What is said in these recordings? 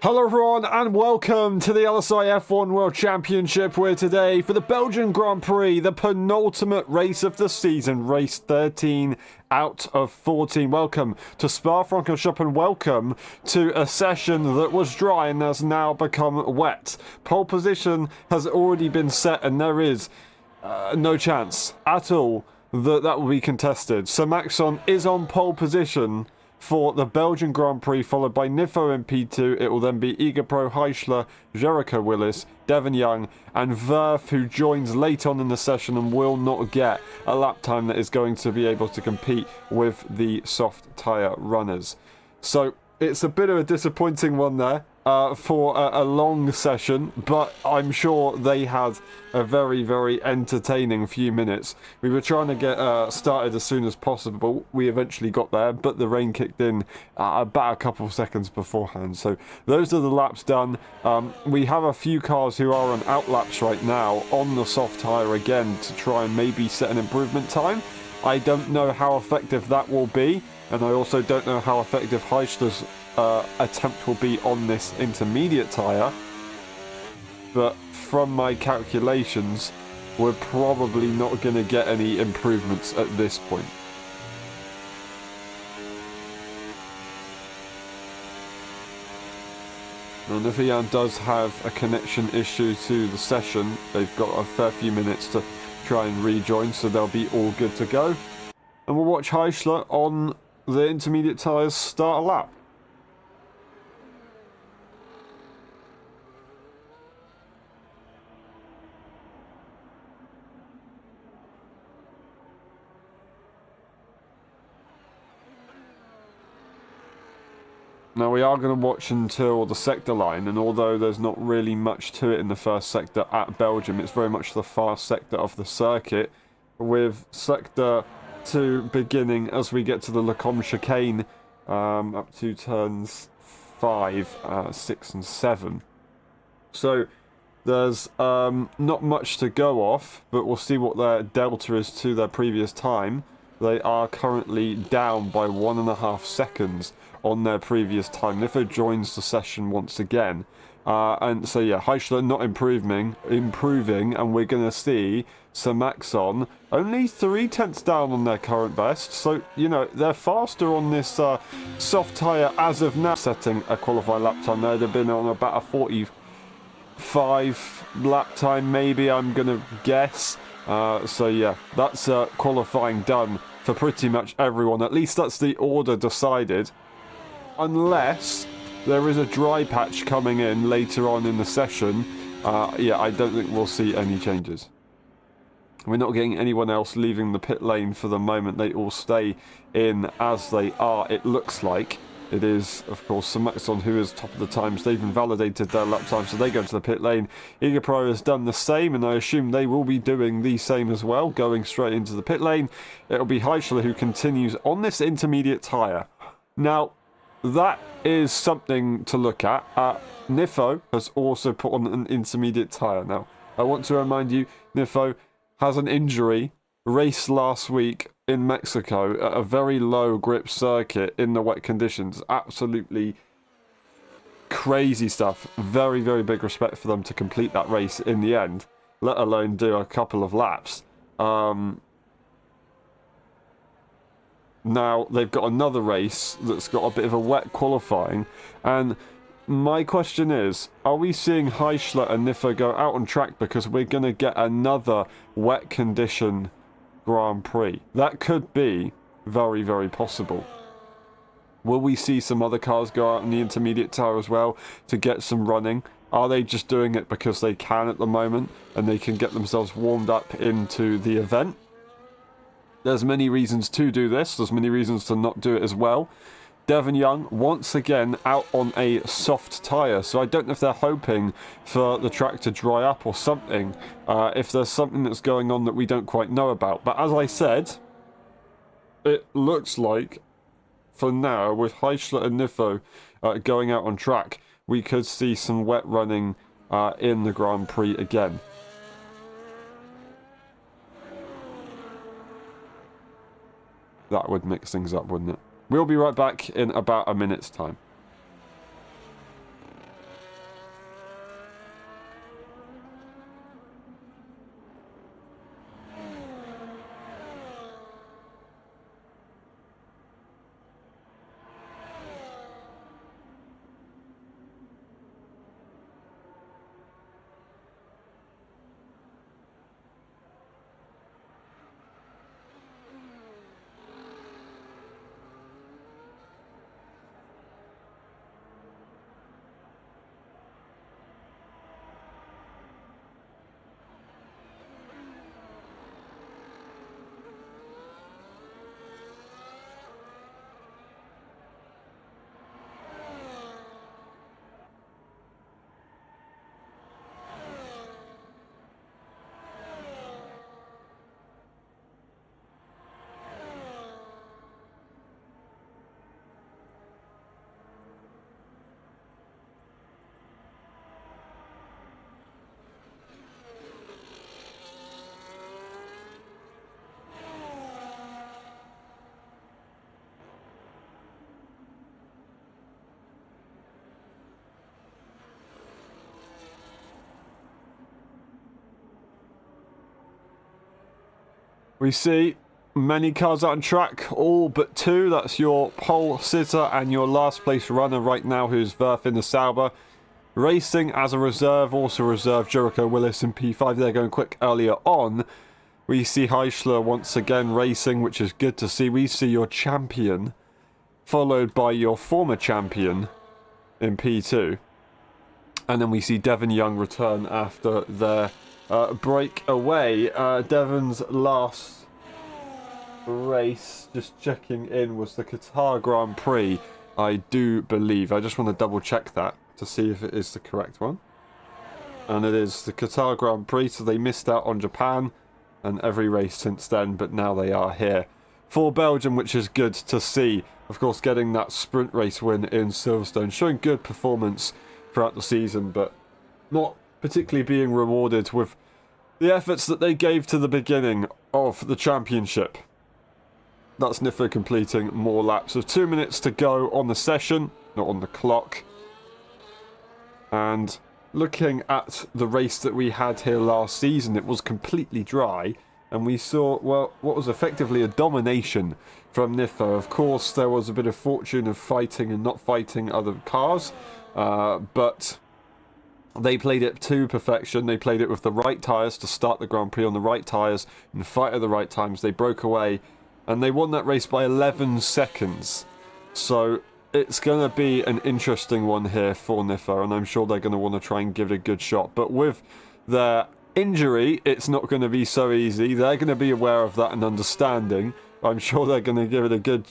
Hello everyone and welcome to the LSI F1 World Championship. We're today for the Belgian Grand Prix, the penultimate race of the season, race 13 out of 14. Welcome to Spa-Francorchamps and welcome to a session that was dry and has now become wet. Pole position has already been set and there is no chance at all that will be contested. So Maxon is on pole position for the Belgian Grand Prix, followed by Nifo in P2. It will then be Igapro, Heischler, Jericho Willis, Devon Young, and Verf, who joins late on in the session and will not get a lap time that is going to be able to compete with the soft tyre runners. So it's a bit of a disappointing one there for a long session, but I'm sure they had a very, very entertaining few minutes. We were trying to get started as soon as possible. We eventually got there, but the rain kicked in about a couple of seconds beforehand. So those are the laps done. We have a few cars who are on out laps right now on the soft tyre again to try and maybe set an improvement time. I don't know how effective that will be, and I also don't know how effective Heischler's attempt will be on this intermediate tyre, but from my calculations we're probably not going to get any improvements at this point. Now Nifian does have a connection issue to the session. They've got a fair few minutes to try and rejoin, so they'll be all good to go, and we'll watch Heischler on the intermediate tyres start a lap. Now we are going to watch until the sector line, and although there's not really much to it in the first sector at Belgium, it's very much the fast sector of the circuit, with sector 2 beginning as we get to the Lecombe chicane up to turns 5, 6 and 7. So there's not much to go off, but we'll see what their delta is to their previous time. They are currently down by 1.5 seconds on their previous time. Nifo joins the session once again. And so yeah, Heischler not improving, and we're going to see Maxon only 0.3 down on their current best. So, you know, they're faster on this soft tyre as of now. Setting a qualifying lap time, they'd have been on about a 45 lap time, maybe, I'm going to guess. So yeah, that's qualifying done for pretty much everyone. At least that's the order decided. Unless there is a dry patch coming in later on in the session, yeah, I don't think we'll see any changes. We're not getting anyone else leaving the pit lane for the moment. They all stay in as they are, it looks like. It is, of course, Maxon who is top of the times. They've invalidated their lap time, so they go to the pit lane. Igapro has done the same, and I assume they will be doing the same as well, going straight into the pit lane. It'll be Heischler who continues on this intermediate tyre. Now, that is something to look at. Nifo has also put on an intermediate tyre. Now, I want to remind you, Nifo has an injury, raced last week in Mexico at a very low grip circuit in the wet conditions. Absolutely crazy stuff. Very, very big respect for them to complete that race in the end, let alone do a couple of laps. Now they've got another race that's got a bit of a wet qualifying, and my question is, are we seeing Heischler and Nifo go out on track because we're going to get another wet condition Grand Prix? That could be very, very possible. Will we see some other cars go out in the intermediate tyre as well to get some running? Are they just doing it because they can at the moment and they can get themselves warmed up into the event? There's many reasons to do this. There's many reasons to not do it as well. Devon Young, once again, out on a soft tyre. So I don't know if they're hoping for the track to dry up or something. If there's something that's going on that we don't quite know about. But as I said, it looks like, for now, with Heischler and Nifo going out on track, we could see some wet running in the Grand Prix again. That would mix things up, wouldn't it? We'll be right back in about a minute's time. We see many cars out on track, all but two. That's your pole sitter and your last place runner right now, who's Verth in the Sauber. Racing as a reserve, also reserve Jericho Willis in P5. They're going quick earlier on. We see Heischler once again racing, which is good to see. We see your champion, followed by your former champion in P2. And then we see Devon Young return after their break away. Devon's last race, just checking in, was the Qatar Grand Prix, I do believe. I just want to double check that to see if it is the correct one. And it is the Qatar Grand Prix, so they missed out on Japan and every race since then, but now they are here for Belgium, which is good to see. Of course, getting that sprint race win in Silverstone, showing good performance throughout the season, but not particularly being rewarded with the efforts that they gave to the beginning of the championship. That's Nifo completing more laps. With 2 minutes to go on the session, not on the clock. And looking at the race that we had here last season, it was completely dry. And we saw, well, what was effectively a domination from Nifo. Of course, there was a bit of fortune of fighting and not fighting other cars. But they played it to perfection. They played it with the right tyres to start the Grand Prix on the right tyres and fight at the right times. They broke away and they won that race by 11 seconds. So it's going to be an interesting one here for Nifo, and I'm sure they're going to want to try and give it a good shot. But with their injury, it's not going to be so easy. They're going to be aware of that and understanding. I'm sure they're going to give it a good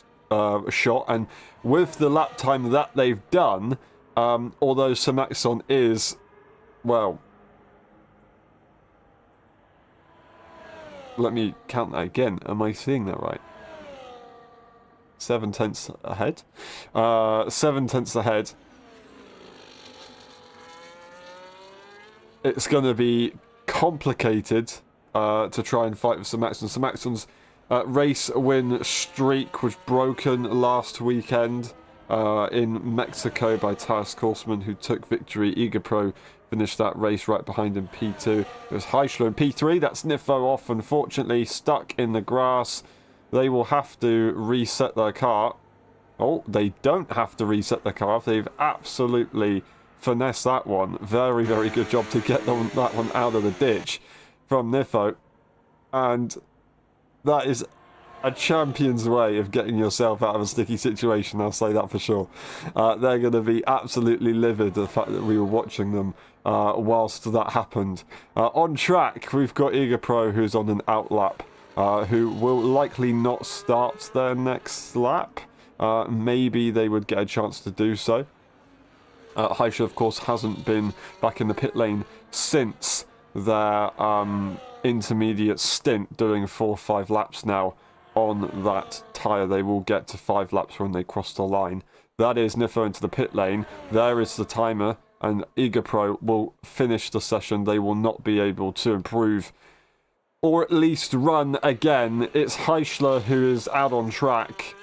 shot. And with the lap time that they've done, although Samaxon is, well, let me count that again. Am I seeing that right? 7 tenths ahead. 7 tenths ahead. It's going to be complicated to try and fight with Samaxon. Samaxon's race win streak was broken last weekend in Mexico by Taras Korsman, who took victory. Igapro finished that race right behind in P2. It was Heischler in P3. That's Nifo off, unfortunately, stuck in the grass. They will have to reset their car. Oh, they don't have to reset their car. They've absolutely finessed that one. Very, very good job to get that one out of the ditch from Nifo. And that is a champion's way of getting yourself out of a sticky situation, I'll say that for sure. They're going to be absolutely livid, the fact that we were watching them whilst that happened. On track, we've got Igapro, who's on an outlap. Who will likely not start their next lap. Maybe they would get a chance to do so. Heischler, of course, hasn't been back in the pit lane since their intermediate stint, doing 4 or 5 laps now on that tyre. They will get to 5 laps when they cross the line. That is Nifo into the pit lane. There is the timer, and Igapro will finish the session. They will not be able to improve or at least run again. It's Heischler who is out on track.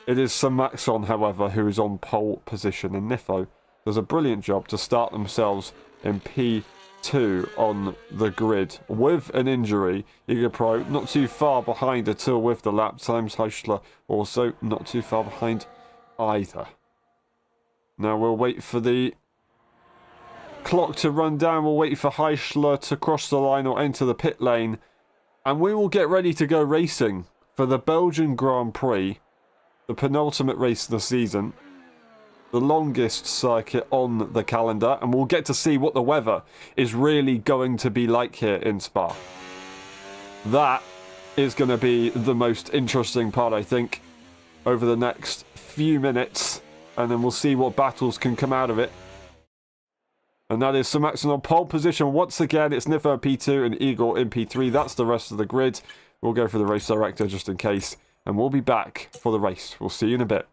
It is Samaxon, however, who is on pole position. And Nifo does a brilliant job to start themselves in P2 on the grid with an injury. Igapro not too far behind at all with the lap times. Heischler also not too far behind either. Now we'll wait for the clock to run down. We'll wait for Heischler to cross the line or enter the pit lane. And we will get ready to go racing for the Belgian Grand Prix, the penultimate race of the season, the longest circuit on the calendar, and we'll get to see what the weather is really going to be like here in Spa. That is going to be the most interesting part, I think, over the next few minutes, and then we'll see what battles can come out of it. And that is Samaxon on pole position. Once again, it's Nifo P2 and Igor in P3. That's the rest of the grid. We'll go for the race director just in case. And we'll be back for the race. We'll see you in a bit.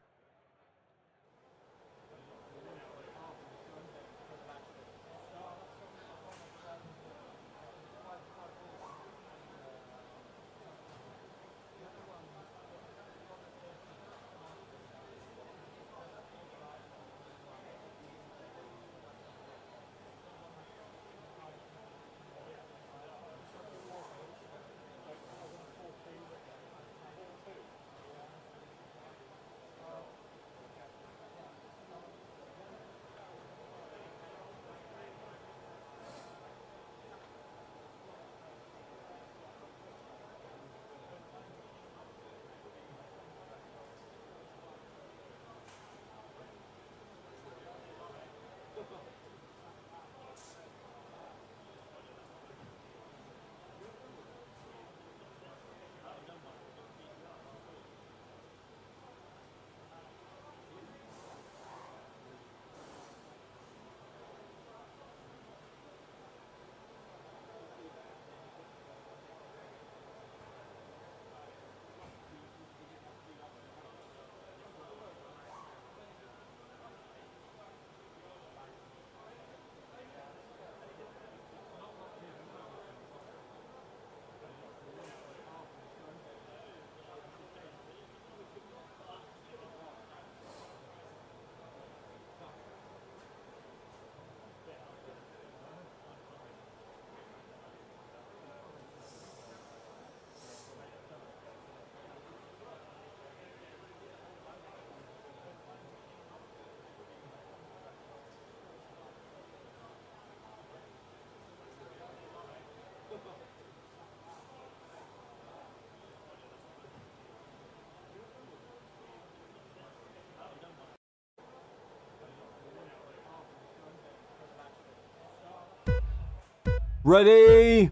Ready?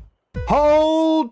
Hold!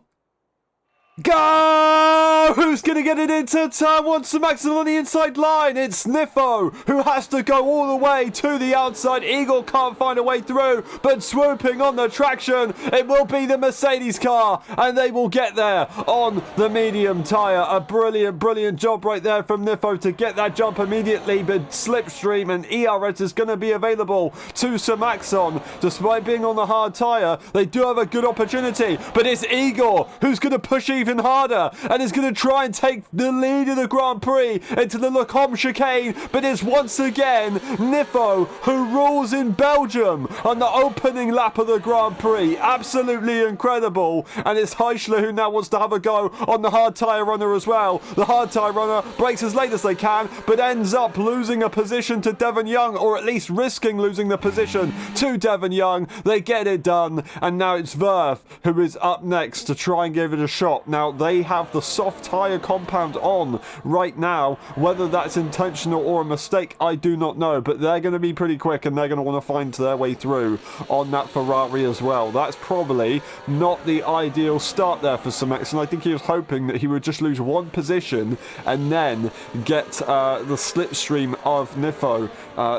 Go! Who's going to get it into turn one? Samaxon on the inside line. It's Nifo who has to go all the way to the outside. Eagle can't find a way through, but swooping on the traction, it will be the Mercedes car, and they will get there on the medium tyre. A brilliant, brilliant job right there from Nifo to get that jump immediately, but Slipstream and ERS is going to be available to Samaxon. Despite being on the hard tyre, they do have a good opportunity, but it's Igor who's going to push even harder and is going to try and take the lead of the Grand Prix into the Lecombe chicane, but it's once again Nifo who rules in Belgium on the opening lap of the Grand Prix. Absolutely incredible. And it's Heischler who now wants to have a go on the hard tyre runner as well. The hard tyre runner breaks as late as they can, but ends up losing a position to Devon Young, or at least risking losing the position to Devon Young. They get it done, and now it's Verth who is up next to try and give it a shot. Now, they have the soft tyre compound on right now. Whether that's intentional or a mistake, I do not know. But they're going to be pretty quick, and they're going to want to find their way through on that Ferrari as well. That's probably not the ideal start there for Samaxon. I think he was hoping that he would just lose one position and then get the slipstream of Nifo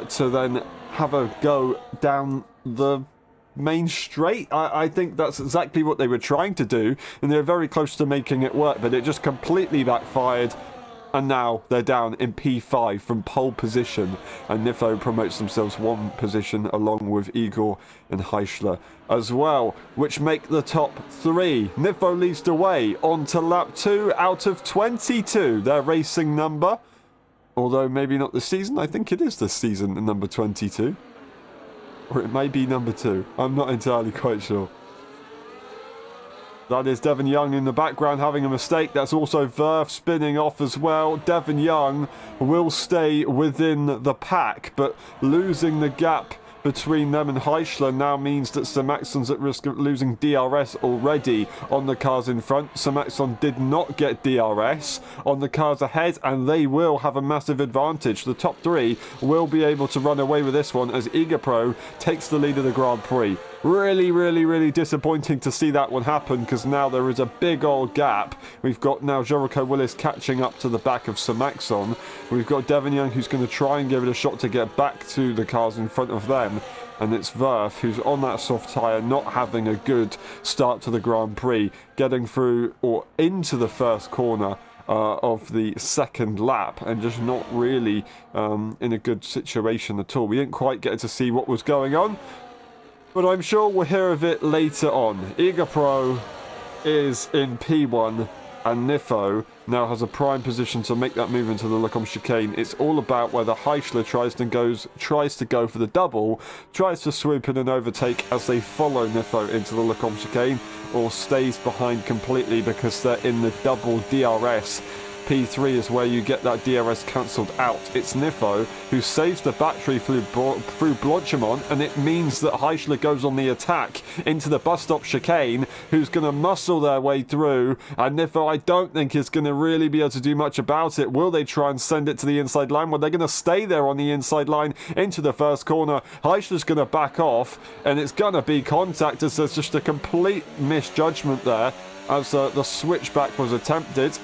to then have a go down the main straight. I think that's exactly what they were trying to do, and they're very close to making it work, but it just completely backfired, and now they're down in P5 from pole position, and Nifo promotes themselves one position along with Igor and Heischler as well, which make the top three. Nifo leads the way on to lap 2 out of 22, their racing number, although maybe not this season. I think it is this season, the number 22. Or it may be number 2. I'm not entirely quite sure. That is Devon Young in the background having a mistake. That's also Verth spinning off as well. Devon Young will stay within the pack, but losing the gap between them and Heischler now means that Samaxon's at risk of losing DRS already on the cars in front. Samaxon did not get DRS on the cars ahead, and they will have a massive advantage. The top three will be able to run away with this one as Igapro takes the lead of the Grand Prix. Really, really, really disappointing to see that one happen, because now there is a big old gap. We've got now Jericho Willis catching up to the back of Samaxon. We've got Devon Young who's going to try and give it a shot to get back to the cars in front of them. And it's Verth who's on that soft tyre, not having a good start to the Grand Prix, getting through or into the first corner of the second lap, and just not really in a good situation at all. We didn't quite get to see what was going on, but I'm sure we'll hear of it later on. Igapro is in P1, and Nifo now has a prime position to make that move into the Lecombe chicane. It's all about whether Heischler tries to go for the double, tries to swoop in and overtake as they follow Nifo into the Lecombe chicane, or stays behind completely because they're in the double DRS. P3 is where you get that DRS cancelled out. It's Nifo who saves the battery through Blanchimont, and it means that Heischler goes on the attack into the bus stop chicane, who's going to muscle their way through, and Nifo I don't think is going to really be able to do much about it. Will they try and send it to the inside line? Well, they're going to stay there on the inside line into the first corner. Heischler's going to back off, and it's going to be contact as there's just a complete misjudgment there as the switchback was attempted.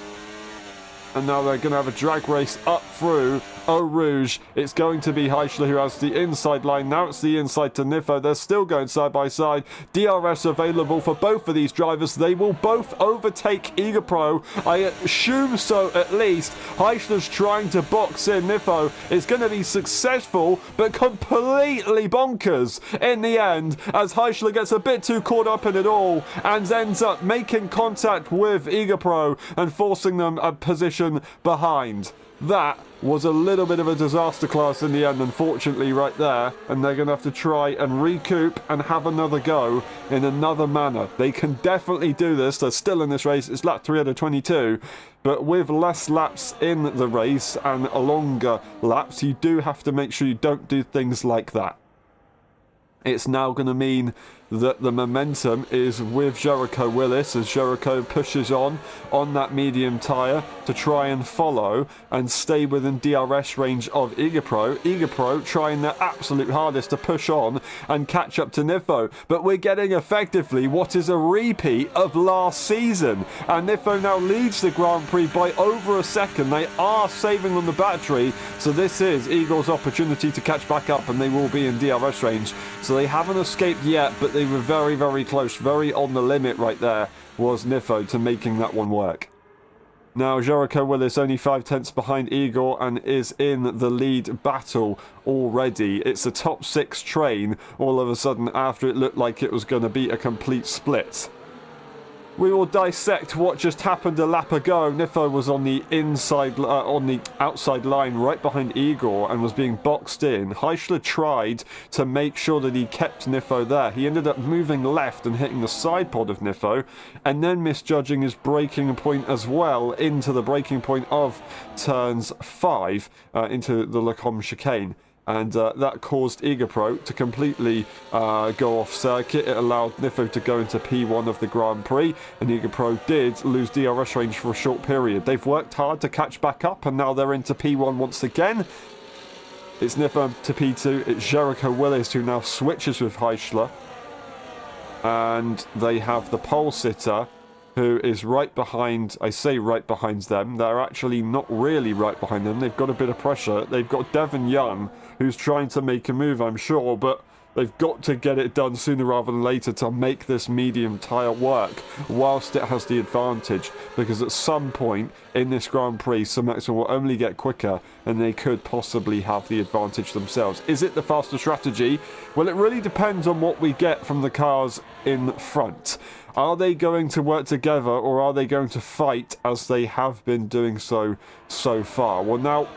And now they're going to have a drag race up through Eau Rouge. It's going to be Heischler who has the inside line. Now it's the inside to Nifo. They're still going side by side. DRS available for both of these drivers. They will both overtake Igapro. I assume so, at least. Heischler's trying to box in. Nifo is going to be successful, but completely bonkers in the end, as Heischler gets a bit too caught up in it all and ends up making contact with Igapro and forcing them a position behind. That was a little bit of a disaster class in the end, unfortunately, right there, and they're going to have to try and recoup and have another go in another manner. They can definitely do this. They're still in this race. It's lap 3 out of 22, but with less laps in the race and longer laps, you do have to make sure you don't do things like that. It's now going to mean that the momentum is with Jericho Willis as Jericho pushes on that medium tyre to try and follow and stay within DRS range of Igapro. Igapro trying their absolute hardest to push on and catch up to Nifo, but we're getting effectively what is a repeat of last season, and Nifo now leads the Grand Prix by over a second. They are saving on the battery, so this is Eagle's opportunity to catch back up, and they will be in DRS range, so they haven't escaped yet, but they were very, very close. Very on the limit right there was Nifo to making that one work. Now Jericho Willis only 5/10 behind Igor and is in the lead battle already. It's a top 6 train all of a sudden after it looked like it was going to be a complete split. We will dissect what just happened a lap ago. Nifo was on the outside line right behind Igor and was being boxed in. Heischler tried to make sure that he kept Nifo there. He ended up moving left and hitting the side pod of Nifo, and then misjudging his braking point as well into the braking point of turns 5 into the Lacombe chicane. And that caused Igapro to completely go off circuit. It allowed Nifo to go into P1 of the Grand Prix, and Igapro did lose DRS range for a short period. They've worked hard to catch back up, and now they're into P1 once again. It's Nifo to P2. It's Jericho Willis who now switches with Heischler. And they have the pole sitter, who is right behind, I say right behind them. They're actually not really right behind them. They've got a bit of pressure. They've got Devon Young, who's trying to make a move, I'm sure, but they've got to get it done sooner rather than later to make this medium tyre work whilst it has the advantage, because at some point in this Grand Prix, Maxwell will only get quicker and they could possibly have the advantage themselves. Is it the faster strategy? Well, it really depends on what we get from the cars in front. Are they going to work together, or are they going to fight as they have been doing so far? Well, now,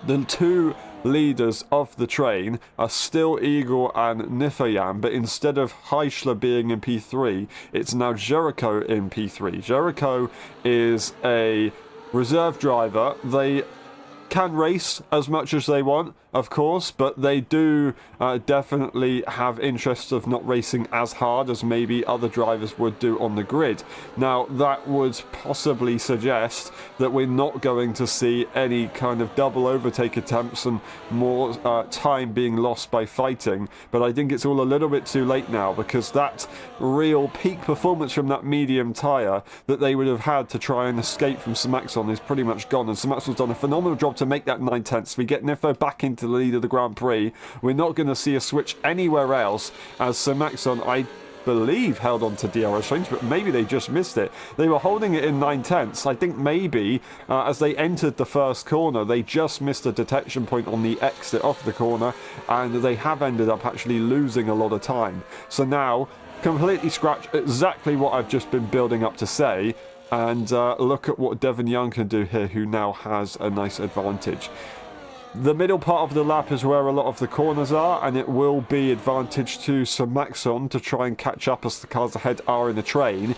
the two leaders of the train are still Igor and Nifoyan, but instead of Heischler being in P3, it's now Jericho in P3. Jericho is a reserve driver. They can race as much as they want, of course, but they do definitely have interests of not racing as hard as maybe other drivers would do on the grid. Now, that would possibly suggest that we're not going to see any kind of double overtake attempts and more time being lost by fighting, but I think it's all a little bit too late now, because that real peak performance from that medium tyre that they would have had to try and escape from Samaxon is pretty much gone, and Samaxon's done a phenomenal job to make that 9/10. We get Nifo back into the lead of the Grand Prix. We're not going to see a switch anywhere else, as Samaxon, I believe, held on to DRS range, but maybe they just missed it. They were holding it in 9/10. I think maybe as they entered the first corner, they just missed a detection point on the exit off the corner, and they have ended up actually losing a lot of time. So now, completely scratch exactly what I've just been building up to say, and look at what Devon Young can do here, who now has a nice advantage. The middle part of the lap is where a lot of the corners are, and it will be advantage to Samaxon to try and catch up as the cars ahead are in the train.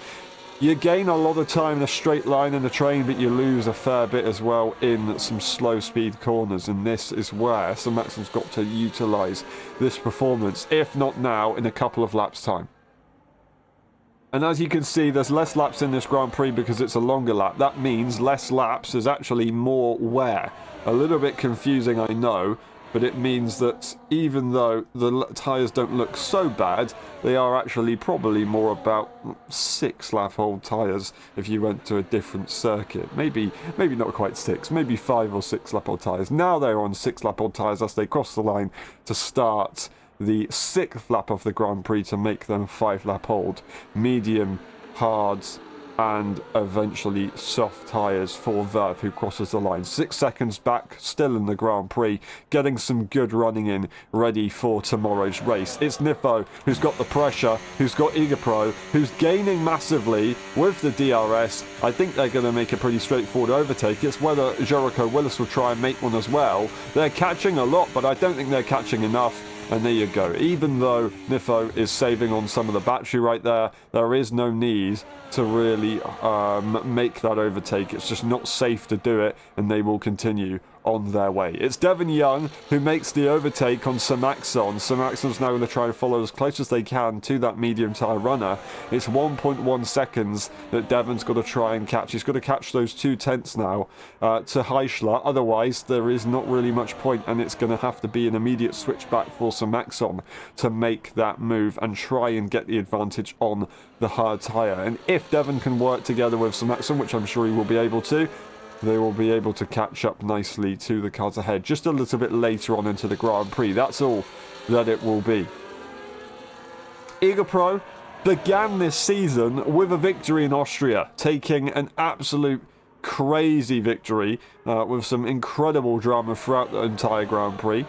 You gain a lot of time in a straight line in the train, but you lose a fair bit as well in some slow speed corners, and this is where Samaxon's got to utilise this performance, if not now, in a couple of laps' time. And as you can see, there's less laps in this Grand Prix because it's a longer lap. That means less laps is actually more wear. A little bit confusing, I know, but it means that even though the tyres don't look so bad, they are actually probably more about 6 lap old tyres if you went to a different circuit. Maybe not quite 6, maybe 5 or 6 lap old tyres. Now they're on 6 lap old tyres as they cross the line to start the 6th lap of the Grand Prix to make them 5 lap old. Medium, hards, and eventually soft tyres for Verve, who crosses the line. 6 seconds back, still in the Grand Prix, getting some good running in, ready for tomorrow's race. It's Nifo who's got the pressure, who's got Igapro, who's gaining massively with the DRS. I think they're going to make a pretty straightforward overtake. It's whether Jericho Willis will try and make one as well. They're catching a lot, but I don't think they're catching enough. And there you go. Even though Nifo is saving on some of the battery right there, there is no need to really make that overtake. It's just not safe to do it, and they will continue on their way. It's Devon Young who makes the overtake on Sir Maxon. Sir Maxon's now going to try and follow as close as they can to that medium tyre runner. It's 1.1 seconds that Devon's got to try and catch. He's got to catch those 2 tenths now to Heischler. Otherwise, there is not really much point, and it's going to have to be an immediate switchback for Sir Maxon to make that move and try and get the advantage on the hard tyre. And if Devon can work together with Sir Maxon, which I'm sure he will be able to, they will be able to catch up nicely to the cars ahead just a little bit later on into the Grand Prix. That's all that it will be. Eagle Pro began this season with a victory in Austria, taking an absolute crazy victory with some incredible drama throughout the entire Grand Prix.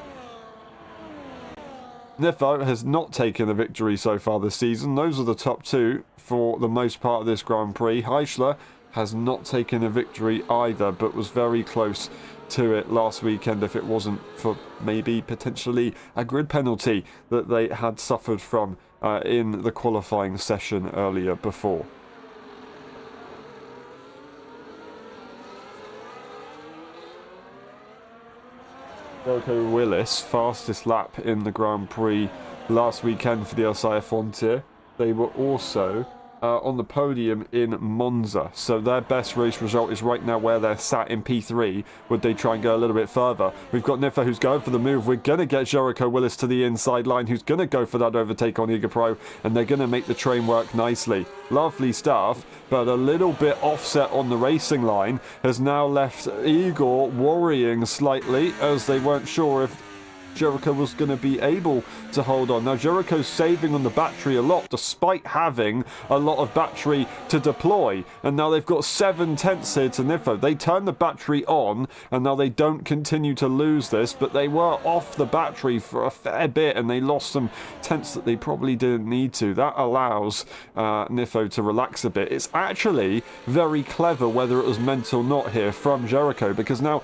Nifo has not taken a victory so far this season. Those are the top 2 for the most part of this Grand Prix. Heischler has not taken a victory either, but was very close to it last weekend if it wasn't for maybe potentially a grid penalty that they had suffered from in the qualifying session earlier before. Jericho Willis, fastest lap in the Grand Prix last weekend for the LSI F1 tier. They were also on the podium in Monza, so their best race result is right now where they're sat in P3. Would they try and go a little bit further? We've got Niffa who's going for the move. We're going to get Jericho Willis to the inside line, who's going to go for that overtake on Eagle Pro, and they're going to make the train work nicely. Lovely stuff, but a little bit offset on the racing line has now left Igor worrying slightly, as they weren't sure if Jericho was going to be able to hold on. Now Jericho's saving on the battery a lot despite having a lot of battery to deploy, and now they've got 7 tenths here to Nifo. They turn the battery on and now they don't continue to lose this, but they were off the battery for a fair bit and they lost some tenths that they probably didn't need to. That allows Nifo to relax a bit. It's actually very clever, whether it was meant or not here, from Jericho, because now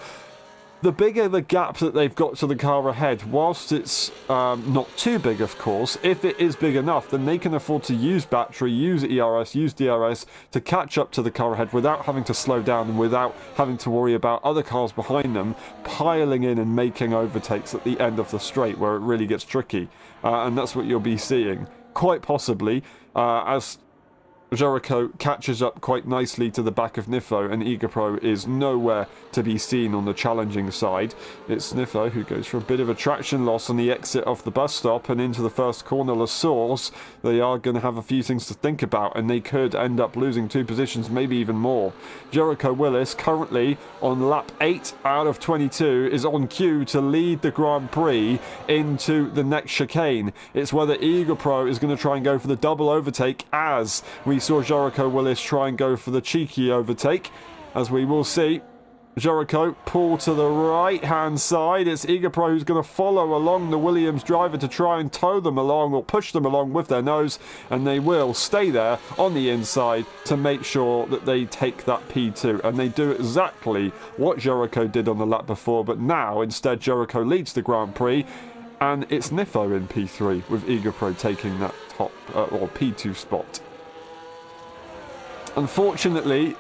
the bigger the gap that they've got to the car ahead, whilst it's not too big, of course, if it is big enough, then they can afford to use battery, use ERS, use DRS to catch up to the car ahead without having to slow down and without having to worry about other cars behind them piling in and making overtakes at the end of the straight, where it really gets tricky. And that's what you'll be seeing, quite possibly, as Jericho catches up quite nicely to the back of Nifo, and Igapro is nowhere to be seen on the challenging side. It's Nifo who goes for a bit of a traction loss on the exit off the bus stop and into the first corner. La Source, they are going to have a few things to think about, and they could end up losing 2 positions, maybe even more. Jericho Willis, currently on lap 8 out of 22, is on cue to lead the Grand Prix into the next chicane. It's whether Igapro is going to try and go for the double overtake, as we saw Jericho Willis try and go for the cheeky overtake. As we will see, Jericho pull to the right hand side. It's Igapro who's going to follow along the Williams driver to try and tow them along or push them along with their nose, and they will stay there on the inside to make sure that they take that P2, and they do exactly what Jericho did on the lap before, but now instead Jericho leads the Grand Prix, and it's Nifo in P3 with Igapro taking that top or P2 spot. Unfortunately,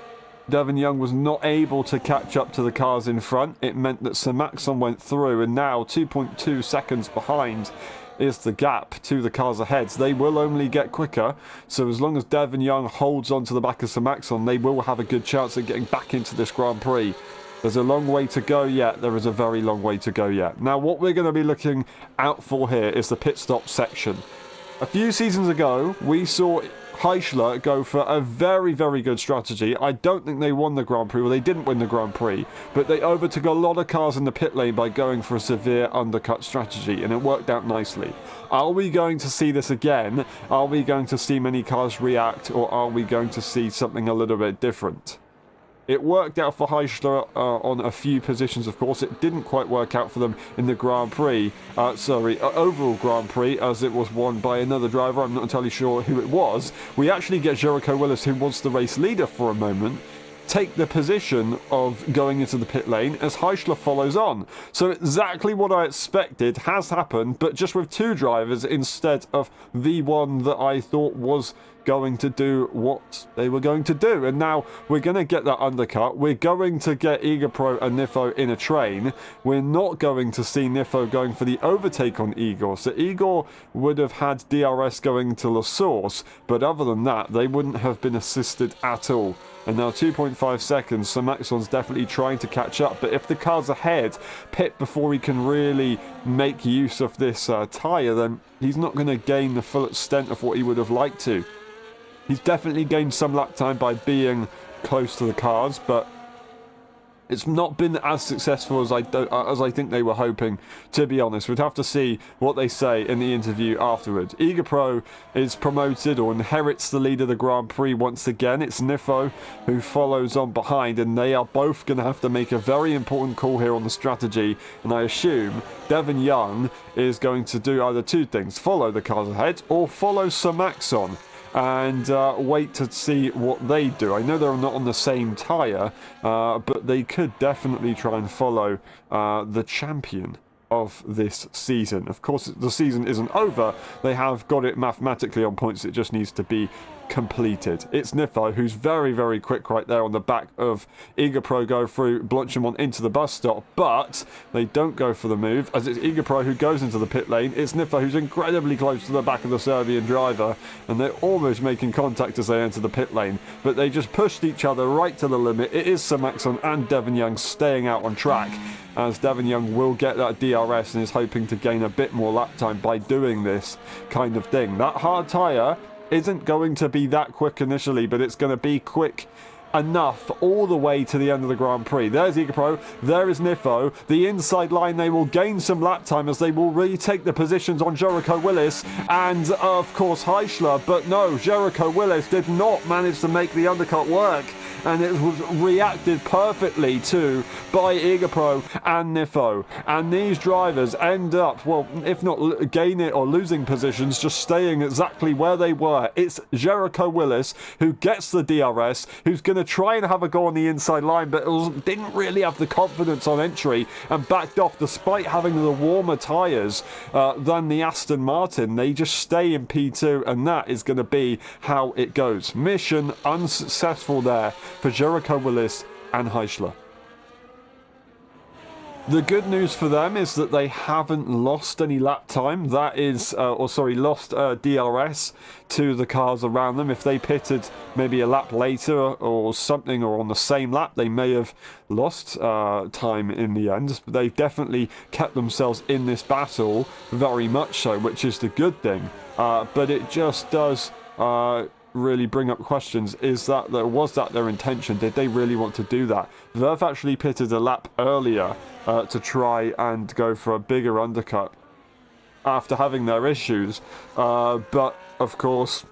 Devon Young was not able to catch up to the cars in front. It meant that Sir Maxon went through, and now 2.2 seconds behind is the gap to the cars ahead. So they will only get quicker, so as long as Devon Young holds on to the back of Sir Maxon, they will have a good chance of getting back into this Grand Prix. There's a long way to go yet. There is a very long way to go yet. Now, what we're going to be looking out for here is the pit stop section. A few seasons ago, we saw Heischler go for a very, very good strategy. I don't think they won the Grand Prix. Well, they didn't win the Grand Prix, but they overtook a lot of cars in the pit lane by going for a severe undercut strategy, and it worked out nicely. Are we going to see this again? Are we going to see many cars react, or are we going to see something a little bit different? It worked out for Heischler on a few positions, of course. It didn't quite work out for them in the Grand Prix, overall Grand Prix, as it was won by another driver. I'm not entirely sure who it was. We actually get Jericho Willis, who was the race leader for a moment, take the position of going into the pit lane as Heischler follows on. So exactly what I expected has happened, but just with 2 drivers instead of the one that I thought was going to do what they were going to do. And now we're going to get that undercut. We're going to get Igapro and Nifo in a train. We're not going to see Nifo going for the overtake on Igor. So Igor would have had DRS going to La Source, but other than that, they wouldn't have been assisted at all. And now 2.5 seconds, so Maxon's definitely trying to catch up. But if the car's ahead, pit before he can really make use of this tyre, then he's not going to gain the full extent of what he would have liked to. He's definitely gained some lap time by being close to the cars, but it's not been as successful as I think they were hoping, to be honest. We'd have to see what they say in the interview afterward. Igapro is promoted or inherits the lead of the Grand Prix once again. It's Nifo who follows on behind, and they are both going to have to make a very important call here on the strategy. And I assume Devon Young is going to do either two things: follow the cars ahead or follow Sir Maxon and wait to see what they do. I know they're not on the same tyre, but they could definitely try and follow the champion of this season. Of course, the season isn't over. They have got it mathematically on points. It just needs to be completed. It's Nifo who's very, very quick right there on the back of Igapro go through Blanchimont into the bus stop, but they don't go for the move as it's Igapro who goes into the pit lane. It's Nifo who's incredibly close to the back of the Serbian driver, and they're almost making contact as they enter the pit lane, but they just pushed each other right to the limit. It is Sir Maxon and Devon Young staying out on track, as Devon Young will get that DRS and is hoping to gain a bit more lap time by doing this kind of thing. That hard tyre isn't going to be that quick initially, but it's going to be quick enough all the way to the end of the Grand Prix. There's Igapro, there is Nifo. The inside line, they will gain some lap time as they will retake the positions on Jericho Willis and of course Heischler, but no, Jericho Willis did not manage to make the undercut work, and it was reacted perfectly to by Igapro and Nifo. And these drivers end up, well, if not gaining or losing positions, just staying exactly where they were. It's Jericho Willis who gets the DRS, who's going to try and have a go on the inside line, but didn't really have the confidence on entry and backed off despite having the warmer tyres than the Aston Martin. They just stay in P2, and that is going to be how it goes. Mission unsuccessful there for Jericho Willis and Heischler. The good news for them is that they haven't lost any lap time. That is, lost DRS to the cars around them. If they pitted maybe a lap later or something, or on the same lap, they may have lost time in the end. They've definitely kept themselves in this battle, very much so, which is the good thing. But it just does really bring up questions. Was that their intention? Did they really want to do that? They've actually pitted a lap earlier to try and go for a bigger undercut after having their issues, but of course,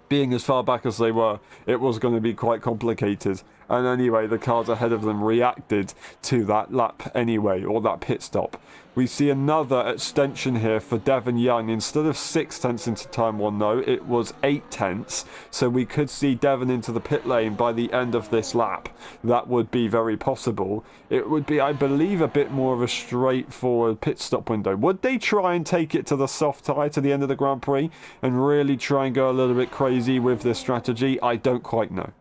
being as far back as they were, it was going to be quite complicated. And anyway, the cars ahead of them reacted to that lap anyway, or that pit stop. We see another extension here for Devon Young. Instead of 6 tenths into turn 1 though, it was 8 tenths. So we could see Devon into the pit lane by the end of this lap. That would be very possible. It would be, I believe, a bit more of a straightforward pit stop window. Would they try and take it to the soft tyre to the end of the Grand Prix and really try and go a little bit crazy with this strategy? I don't quite know.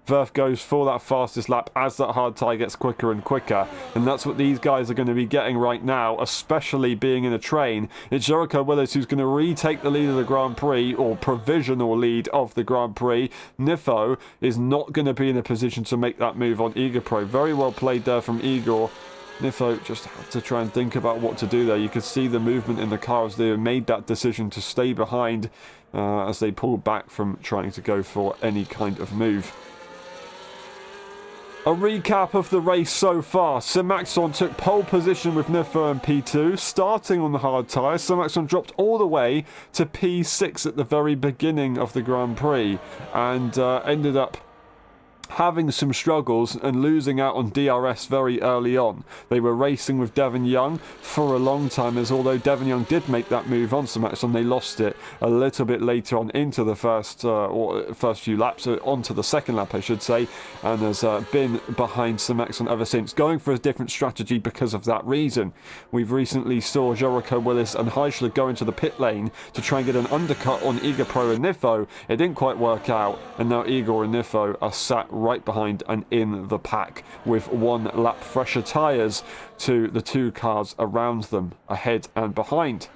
Verth goes for that fastest lap as that hard tyre gets quicker and quicker, and that's what these guys are going to be getting right now, especially being in a train. It's Jericho Willis who's going to retake the lead of the Grand Prix, or provisional lead of the Grand Prix. Nifo is not going to be in a position to make that move on Igapro. Very well played there from Igor. Nifo just had to try and think about what to do there. You could see the movement in the car as they made that decision to stay behind as they pulled back from trying to go for any kind of move. A recap of the race so far. Sir Maxon took pole position with Nifo in P2, starting on the hard tyre. Sir Maxon dropped all the way to P6 at the very beginning of the Grand Prix, and ended up having some struggles and losing out on DRS very early on. They were racing with Devon Young for a long time, as although Devon Young did make that move on Sir Maxon, they lost it a little bit later on into the first few laps, onto the second lap I should say, and has been behind Samaxon ever since, going for a different strategy because of that reason. We've recently saw Jericho Willis and Heischler go into the pit lane to try and get an undercut on Igor Pro and Nifo. It didn't quite work out, and now Igor and Nifo are sat right behind and in the pack with 1 lap fresher tyres to the 2 cars around them, ahead and behind.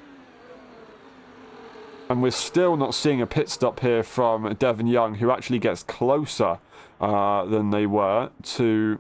And we're still not seeing a pit stop here from Devon Young, who actually gets closer than they were to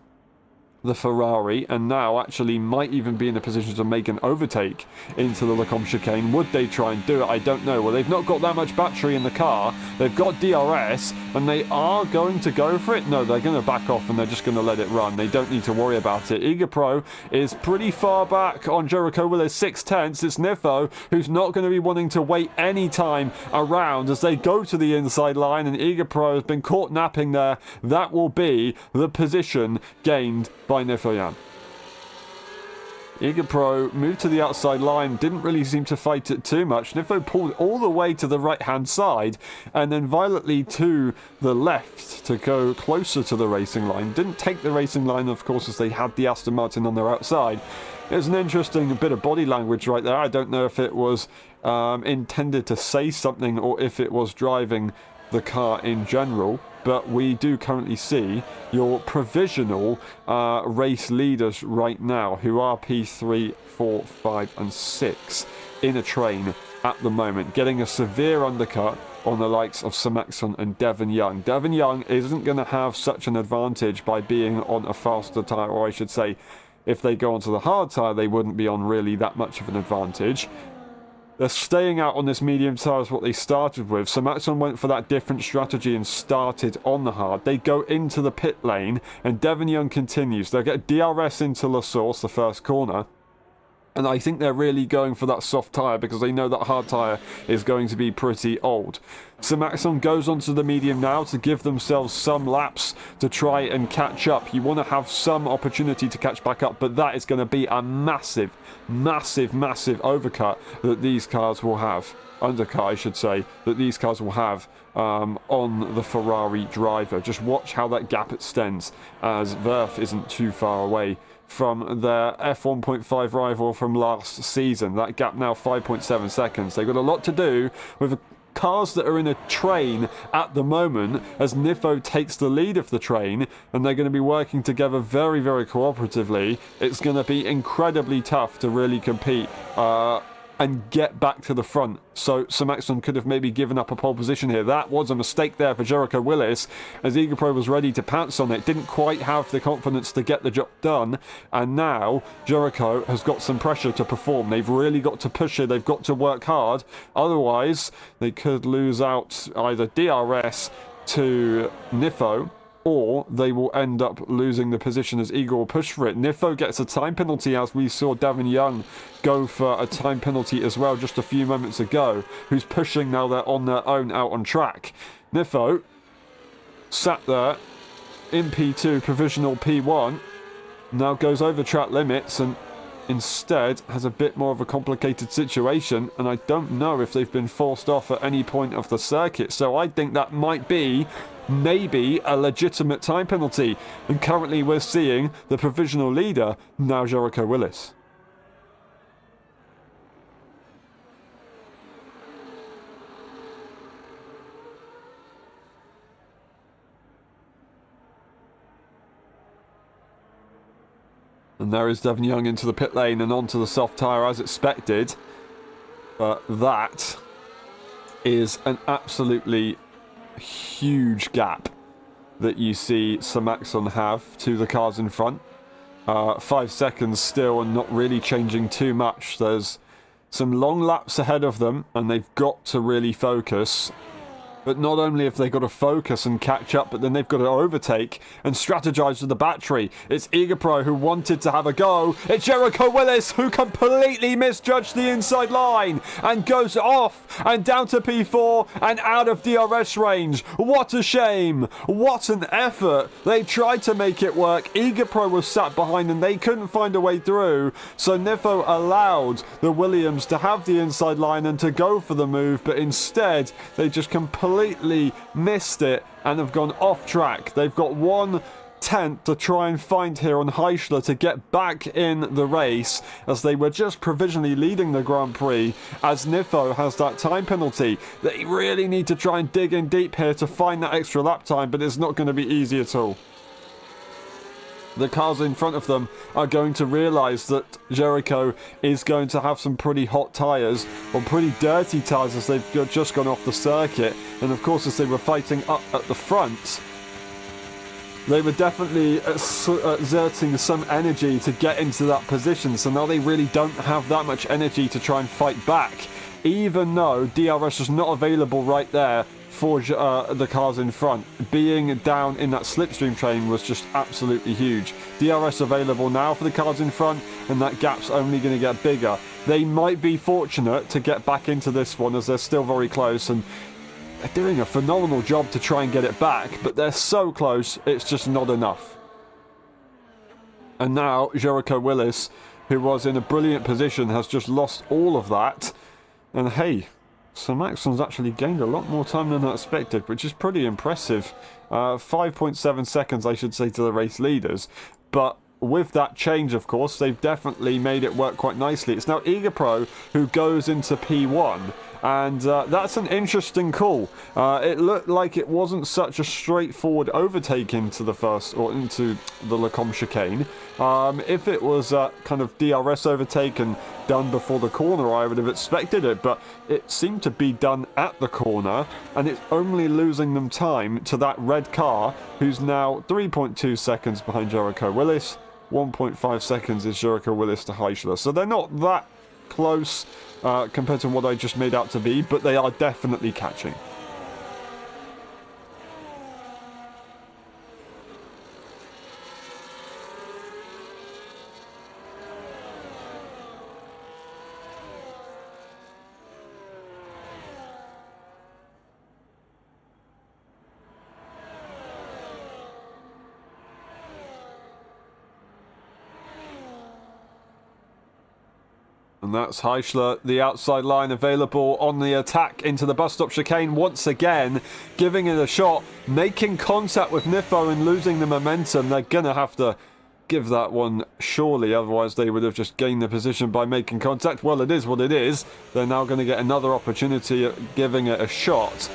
the Ferrari, and now actually might even be in a position to make an overtake into the Lecombe chicane. Would they try and do it? I don't know. Well, they've not got that much battery in the car. They've got DRS, and they are going to go for it. No, they're going to back off, and they're just going to let it run. They don't need to worry about it. Igor Pro is pretty far back on Jericho Willis, 6/10. It's Nifo who's not going to be wanting to wait any time around as they go to the inside line, and Igor Pro has been caught napping there. That will be the position gained by Nifo Yan. Igor Pro moved to the outside line, didn't really seem to fight it too much. Nifo pulled all the way to the right hand side and then violently to the left to go closer to the racing line. Didn't take the racing line, of course, as they had the Aston Martin on their outside. It was an interesting bit of body language right there. I don't know if it was intended to say something or if it was driving the car in general. But we do currently see your provisional race leaders right now, who are P3, 4, 5 and 6 in a train at the moment, getting a severe undercut on the likes of Samaxon and Devon Young. Devon Young isn't going to have such an advantage by being on a faster tyre, or I should say, if they go onto the hard tyre, they wouldn't be on really that much of an advantage. They're staying out on this medium tyre is what they started with. So Samaxon went for that different strategy and started on the hard. They go into the pit lane, and Devon Young continues. They'll get DRS into La Source, the first corner. And I think they're really going for that soft tyre because they know that hard tyre is going to be pretty old. Samaxon goes onto the medium now to give themselves some laps to try and catch up. You want to have some opportunity to catch back up, but that is going to be a massive, massive, massive overcut that these cars will have. Undercut, I should say, that these cars will have on the Ferrari driver. Just watch how that gap extends as Verth isn't too far away from their F1.5 rival from last season. That gap now 5.7 seconds. They've got a lot to do with cars that are in a train at the moment as Nifo takes the lead of the train, and they're going to be working together very, very cooperatively. It's going to be incredibly tough to really compete and get back to the front. So Samaxon could have maybe given up a pole position here. That was a mistake there for Jericho Willis, as Igor Pro was ready to pounce on it. Didn't quite have the confidence to get the job done, and now Jericho has got some pressure to perform. They've really got to push it. They've got to work hard. Otherwise, they could lose out either DRS to Nifo, or they will end up losing the position as Igor will push for it. Nifo gets a time penalty, as we saw Devon Young go for a time penalty as well just a few moments ago, who's pushing now. They're on their own out on track. Nifo sat there in P2, provisional P1, now goes over track limits and instead has a bit more of a complicated situation, and I don't know if they've been forced off at any point of the circuit, so I think that might be maybe a legitimate time penalty. And currently we're seeing the provisional leader, now Jericho Willis. And there is Devon Young into the pit lane and onto the soft tyre as expected. But that is an absolutely huge gap that you see Samaxon have to the cars in front. 5 seconds still and not really changing too much. There's some long laps ahead of them and they've got to really focus But not only have they got to focus and catch up, but then they've got to overtake and strategize with the battery. It's Egapro who wanted to have a go. It's Jericho Willis who completely misjudged the inside line and goes off and down to P4 and out of DRS range. What a shame. What an effort. They tried to make it work. Egapro was sat behind and they couldn't find a way through. So Nifo allowed the Williams to have the inside line and to go for the move, but instead they just completely missed it and have gone off track. They've got 1/10 to try and find here on Heischler to get back in the race, as they were just provisionally leading the Grand Prix, as Nifo has that time penalty. They really need to try and dig in deep here to find that extra lap time, but it's not going to be easy at all. The cars in front of them are going to realise that Jericho is going to have some pretty hot tyres, or pretty dirty tyres, as they've just gone off the circuit. And of course, as they were fighting up at the front, they were definitely exerting some energy to get into that position. So now they really don't have that much energy to try and fight back, even though DRS is not available right there for the cars in front. Being down in that slipstream train was just absolutely huge. DRS available now for the cars in front, and that gap's only going to get bigger. They might be fortunate to get back into this one, as they're still very close, and they're doing a phenomenal job to try and get it back, but they're so close, it's just not enough. And now Jericho Willis, who was in a brilliant position, has just lost all of that. And hey, so Maxon's actually gained a lot more time than I expected, which is pretty impressive. 5.7 seconds, I should say, to the race leaders. But with that change, of course, they've definitely made it work quite nicely. It's now Egapro who goes into P1. And that's an interesting call. It looked like it wasn't such a straightforward overtake into the first, or into the Lecombe chicane. If it was kind of DRS overtake and done before the corner, I would have expected it, but it seemed to be done at the corner, and it's only losing them time to that red car, who's now 3.2 seconds behind Jericho Willis. 1.5 seconds is Jericho Willis to Heischler. So they're not that close compared to what I just made out to be, but they are definitely catching. And that's Heischler, the outside line available on the attack into the bus stop chicane once again, giving it a shot, making contact with Nifo and losing the momentum. They're going to have to give that one, surely, otherwise they would have just gained the position by making contact. Well, it is what it is. They're now going to get another opportunity at giving it a shot.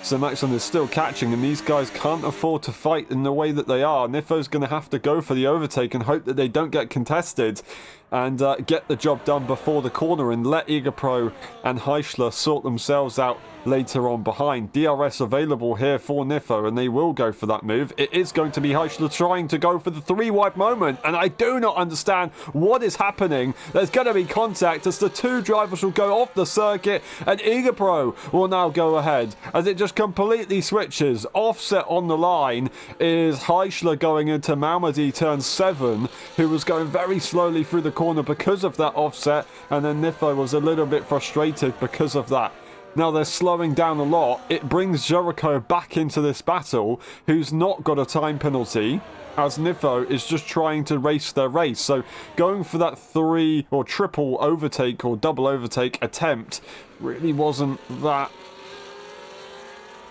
So Maxon is still catching, and these guys can't afford to fight in the way that they are. Nifo's going to have to go for the overtake and hope that they don't get contested, and get the job done before the corner and let Egapro and Heischler sort themselves out later on behind. DRS available here for Nifo, and they will go for that move. It is going to be Heischler trying to go for the three-wide moment, and I do not understand what is happening. There's going to be contact as the two drivers will go off the circuit, and Egapro will now go ahead as it just completely switches. Offset on the line is Heischler going into Malmedy turn 7, who was going very slowly through the corner because of that offset, and then Nifo was a little bit frustrated because of that. Now they're slowing down a lot. It brings Jericho back into this battle, who's not got a time penalty, as Nifo is just trying to race their race. So going for that three or triple overtake or double overtake attempt really wasn't that...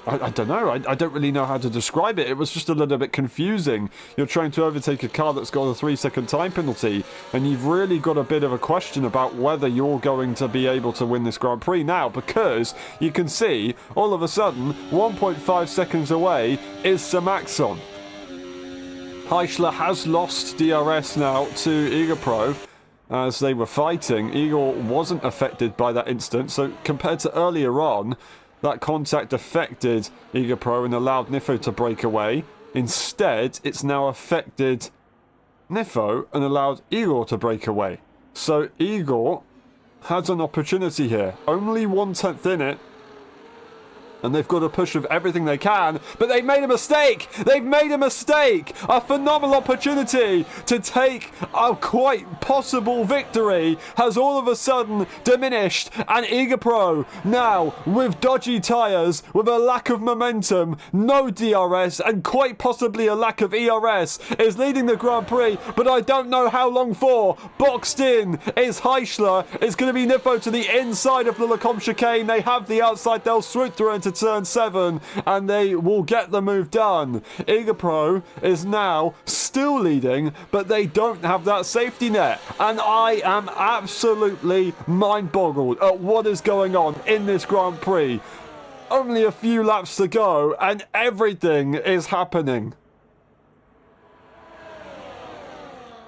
I don't know. I don't really know how to describe it. It was just a little bit confusing. You're trying to overtake a car that's got a 3-second time penalty, and you've really got a bit of a question about whether you're going to be able to win this Grand Prix now, because you can see, all of a sudden, 1.5 seconds away is Sir Maxon. Heischler has lost DRS now to Egapro as they were fighting. Igor wasn't affected by that incident, so compared to earlier on, that contact affected Egapro and allowed Nifo to break away. Instead, it's now affected Nifo and allowed Igor to break away. So Igor has an opportunity here. Only 1/10 in it. And they've got to push with everything they can, but they've made a mistake. They've made a mistake. A phenomenal opportunity to take a quite possible victory has all of a sudden diminished. And Eager Pro now with dodgy tyres, with a lack of momentum, no DRS, and quite possibly a lack of ERS, is leading the Grand Prix. But I don't know how long for. Boxed in is Heischler. It's going to be Nifo to the inside of the Lecombe chicane. They have the outside. They'll swoop through into turn 7 and they will get the move done. Eager Pro is now still leading, but they don't have that safety net. And I am absolutely mind-boggled at what is going on in this Grand Prix. Only a few laps to go and everything is happening.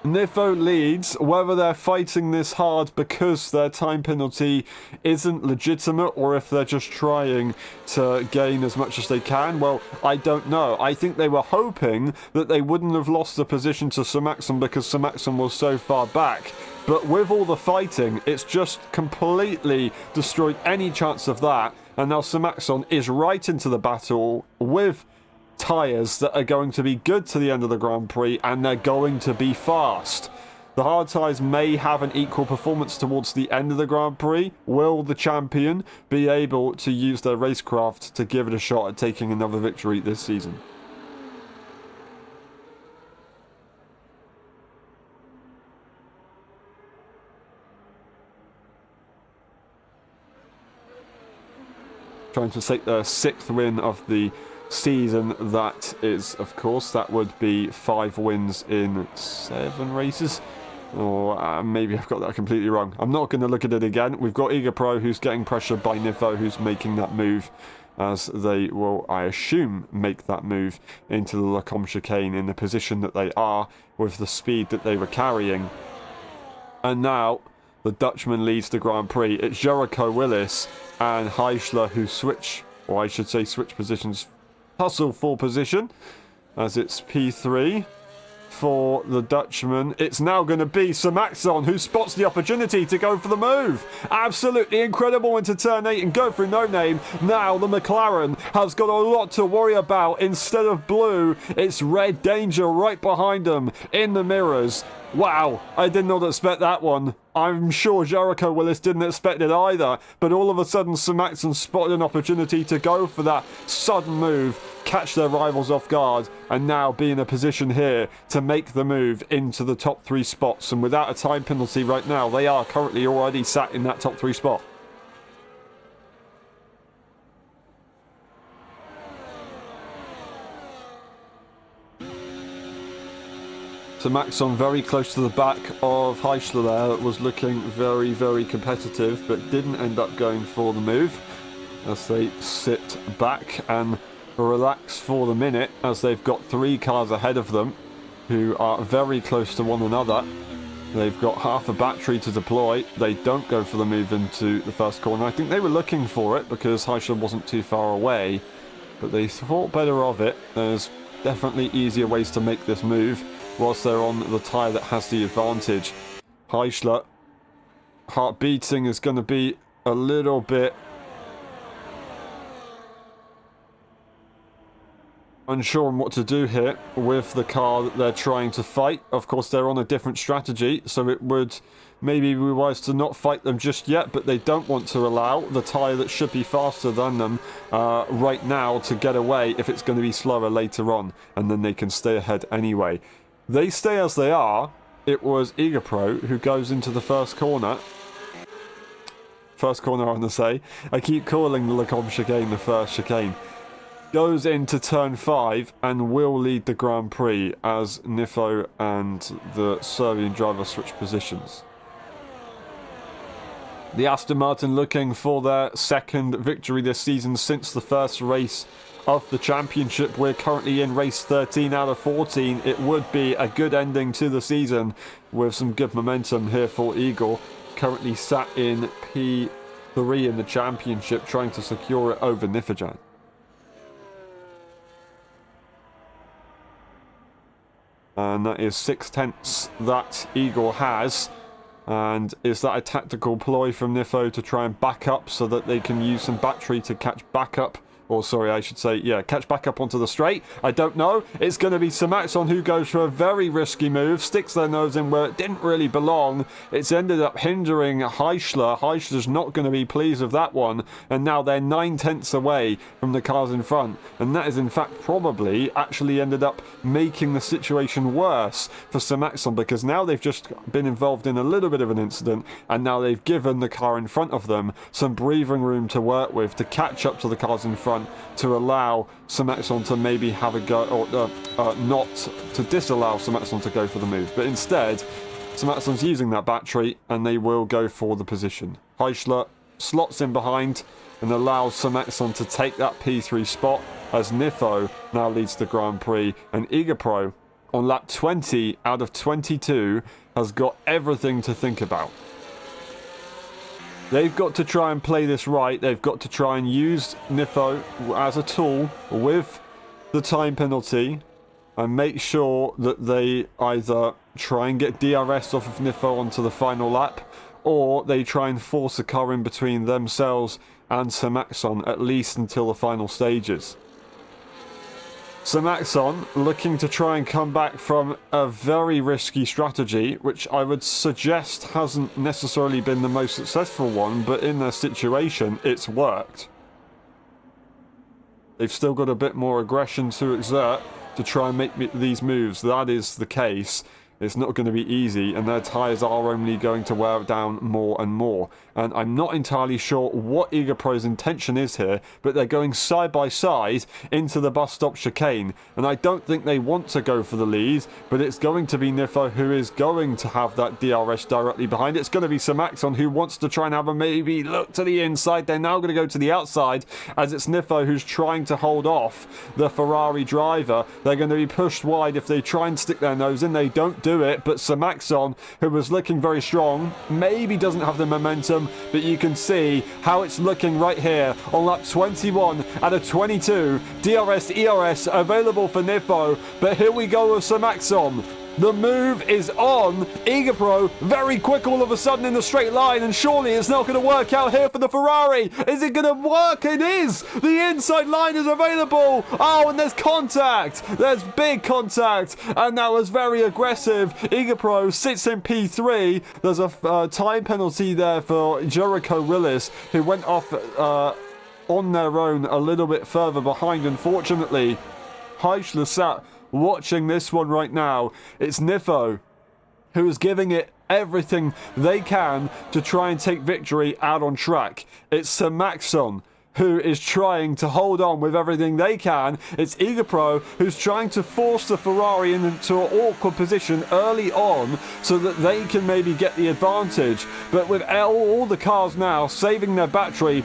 Nifo leads. Whether they're fighting this hard because their time penalty isn't legitimate or if they're just trying to gain as much as they can, well, I don't know. I think they were hoping that they wouldn't have lost the position to Sir Maxon because Sir Maxon was so far back. But with all the fighting, it's just completely destroyed any chance of that. And now Sir Maxon is right into the battle with tyres that are going to be good to the end of the Grand Prix, and they're going to be fast. The hard tyres may have an equal performance towards the end of the Grand Prix. Will the champion be able to use their racecraft to give it a shot at taking another victory this season? Trying to take their 6th win of the season. That is, of course, that would be 5 wins in 7 races. Or maybe I've got that completely wrong. I'm not going to look at it again. We've got Eager Pro who's getting pressured by Nifo, who's making that move, as they will, I assume, make that move into the Lecombe chicane in the position that they are with the speed that they were carrying. And now the Dutchman leads the Grand Prix. It's Jericho Willis and Heischler who switch, or I should say switch positions, tussle for position, as it's P3 for the Dutchman. It's now going to be Sir Maxon who spots the opportunity to go for the move. Absolutely incredible into turn 8 and go through no name. Now the McLaren has got a lot to worry about. Instead of blue, it's red danger right behind them in the mirrors. Wow, I did not expect that one. I'm sure Jericho Willis didn't expect it either, but all of a sudden Sir Maxon spotted an opportunity to go for that sudden move, catch their rivals off guard, and now be in a position here to make the move into the top 3 spots. And without a time penalty right now, they are currently already sat in that top 3 spot. So Maxon very close to the back of Heischler there, was looking very, very competitive, but didn't end up going for the move as they sit back and relax for the minute, as they've got 3 cars ahead of them who are very close to one another. They've got half a battery to deploy. They don't go for the move into the first corner. I think they were looking for it because Heischler wasn't too far away, but they thought better of it. There's definitely easier ways to make this move whilst they're on the tyre that has the advantage. Heischler, heart beating, is going to be a little bit unsure on what to do here with the car that they're trying to fight. Of course, they're on a different strategy, so it would maybe be wise to not fight them just yet, but they don't want to allow the tyre that should be faster than them right now to get away if it's going to be slower later on, and then they can stay ahead anyway. They stay as they are. It was Eager Pro who goes into the first corner. First corner, I want to say. I keep calling the Lecombe chicane the first chicane. Goes into turn 5 and will lead the Grand Prix as Nifo and the Serbian driver switch positions. The Aston Martin looking for their 2nd victory this season since the first race of the championship. We're currently in race 13 out of 14. It would be a good ending to the season with some good momentum here for Eagle. Currently sat in P3 in the championship, trying to secure it over Nifajan. And that is 6/10 that Eagle has. And is that a tactical ploy from Nifo to try and back up so that they can use some battery to catch back up Or sorry, I should say, yeah, catch back up onto the straight. I don't know. It's going to be Samaxon who goes for a very risky move, sticks their nose in where it didn't really belong. It's ended up hindering Heischler. Heischler's not going to be pleased with that one. And now they're 9/10 away from the cars in front. And that is, in fact, probably actually ended up making the situation worse for Samaxon, because now they've just been involved in a little bit of an incident, and now they've given the car in front of them some breathing room to work with to catch up to the cars in front, to allow Samaxon to maybe have a go, or not to disallow Samaxon to go for the move. But instead, Samaxon's using that battery, and they will go for the position. Heischler slots in behind and allows Samaxon to take that P3 spot, as Nifo now leads the Grand Prix, and Igapro on lap 20 out of 22 has got everything to think about. They've got to try and play this right. They've got to try and use Nifo as a tool with the time penalty and make sure that they either try and get DRS off of Nifo onto the final lap, or they try and force a car in between themselves and Samaxon, at least until the final stages. Samaxon looking to try and come back from a very risky strategy, which I would suggest hasn't necessarily been the most successful one, but in their situation, it's worked. They've still got a bit more aggression to exert to try and make these moves. That is the case. It's not going to be easy, and their tyres are only going to wear down more and more. And I'm not entirely sure what Igapro's intention is here, but they're going side by side into the bus stop chicane. And I don't think they want to go for the lead, but it's going to be Nifo who is going to have that DRS directly behind. It's going to be Samaxon who wants to try and have a maybe look to the inside. They're now going to go to the outside, as it's Nifo who's trying to hold off the Ferrari driver. They're going to be pushed wide if they try and stick their nose in. They don't do it, but Samaxon, who was looking very strong, maybe doesn't have the momentum, but you can see how it's looking right here on lap 21 out of 22. DRS, ERS available for Nifo, but here we go with Samaxon. The move is on. Igapro very quick all of a sudden in the straight line, and surely it's not going to work out here for the Ferrari. Is it going to work? It is. The inside line is available. Oh, and there's contact. There's big contact, and that was very aggressive. Igapro sits in P3. There's a time penalty there for Jericho Willis, who went off on their own a little bit further behind. Unfortunately, Heischler sat watching this one right now. It's Nifo who is giving it everything they can to try and take victory out on track. It's Samaxon who is trying to hold on with everything they can. It's Igapro who's trying to force the Ferrari into an awkward position early on so that they can maybe get the advantage. But with all the cars now saving their battery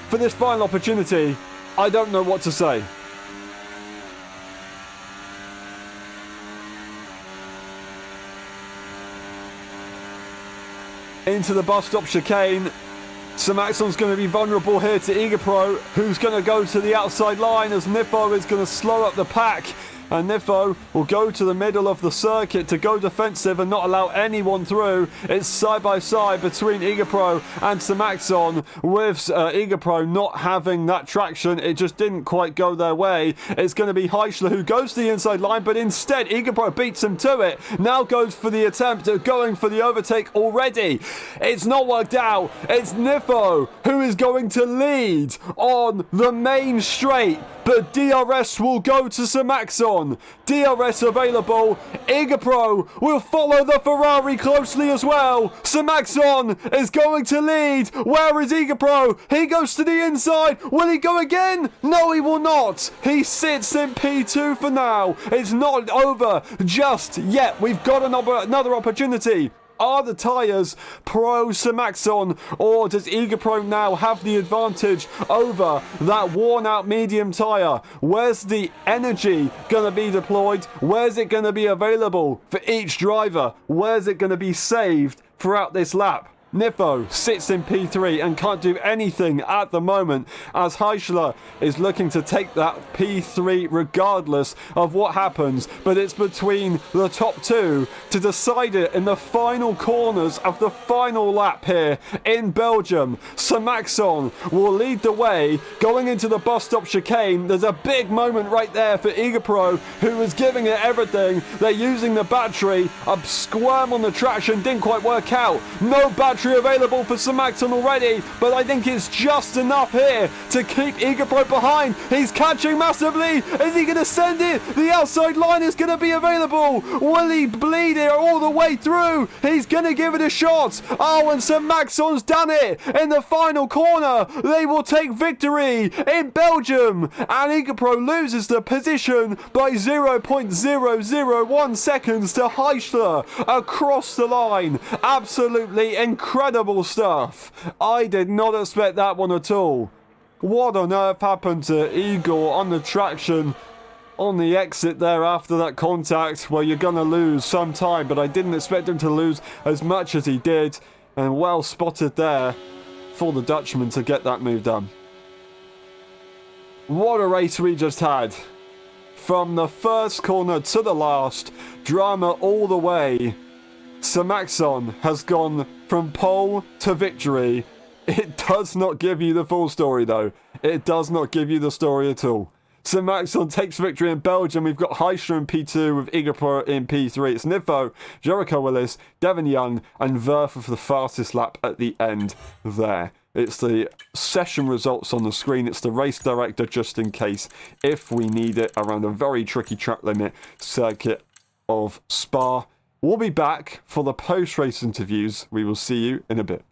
for this final opportunity, I don't know what to say. Into the bus stop chicane. Samaxon's going to be vulnerable here to Igapro, who's going to go to the outside line as Nifo is going to slow up the pack. And Nifo will go to the middle of the circuit to go defensive and not allow anyone through. It's side by side between Igapro and Samaxon, with Igapro not having that traction. It just didn't quite go their way. It's going to be Heischler who goes to the inside line, but instead Igapro beats him to it. Now goes for the attempt at going for the overtake already. It's not worked out. It's Nifo who is going to lead on the main straight, but DRS will go to Samaxon. DRS available. Igapro will follow the Ferrari closely as well. Samaxon is going to lead. Where is Igapro? He goes to the inside. Will he go again? No, he will not. He sits in P2 for now. It's not over just yet. We've got another opportunity. Are the tyres pro Samaxon, or does Igapro now have the advantage over that worn out medium tyre? Where's the energy going to be deployed? Where's it going to be available for each driver? Where's it going to be saved throughout this lap? Nifo sits in P3 and can't do anything at the moment as Heischler is looking to take that P3 regardless of what happens, but it's between the top two to decide it in the final corners of the final lap here in Belgium. Samaxon will lead the way going into the bus stop chicane. There's a big moment right there for Igapro, who is giving it everything. They're using the battery, a squirm on the traction didn't quite work out. No battery available for Samaxon already, but I think it's just enough here to keep Igapro behind. He's catching massively. Is he going to send it? The outside line is going to be available. Will he bleed it all the way through? He's going to give it a shot. Oh, and Samaxon's done it in the final corner. They will take victory in Belgium, and Igapro loses the position by 0.001 seconds to Heischler across the line. Absolutely incredible stuff. I did not expect that one at all. What on earth happened to Igor on the traction on the exit there after that contact? Well, you're going to lose some time, but I didn't expect him to lose as much as he did, and well spotted there for the Dutchman to get that move done. What a race we just had. From the first corner to the last, drama all the way. Samaxon has gone from pole to victory. It does not give you the full story, though. It does not give you the story at all. Samaxon takes victory in Belgium. We've got Heischler in P2 with Igapro in P3. It's Nifo, Jericho Willis, Devon Young, and Verfa for the fastest lap at the end there. It's the session results on the screen. It's the race director, just in case, if we need it, around a very tricky track limit circuit of Spa. We'll be back for the post-race interviews. We will see you in a bit.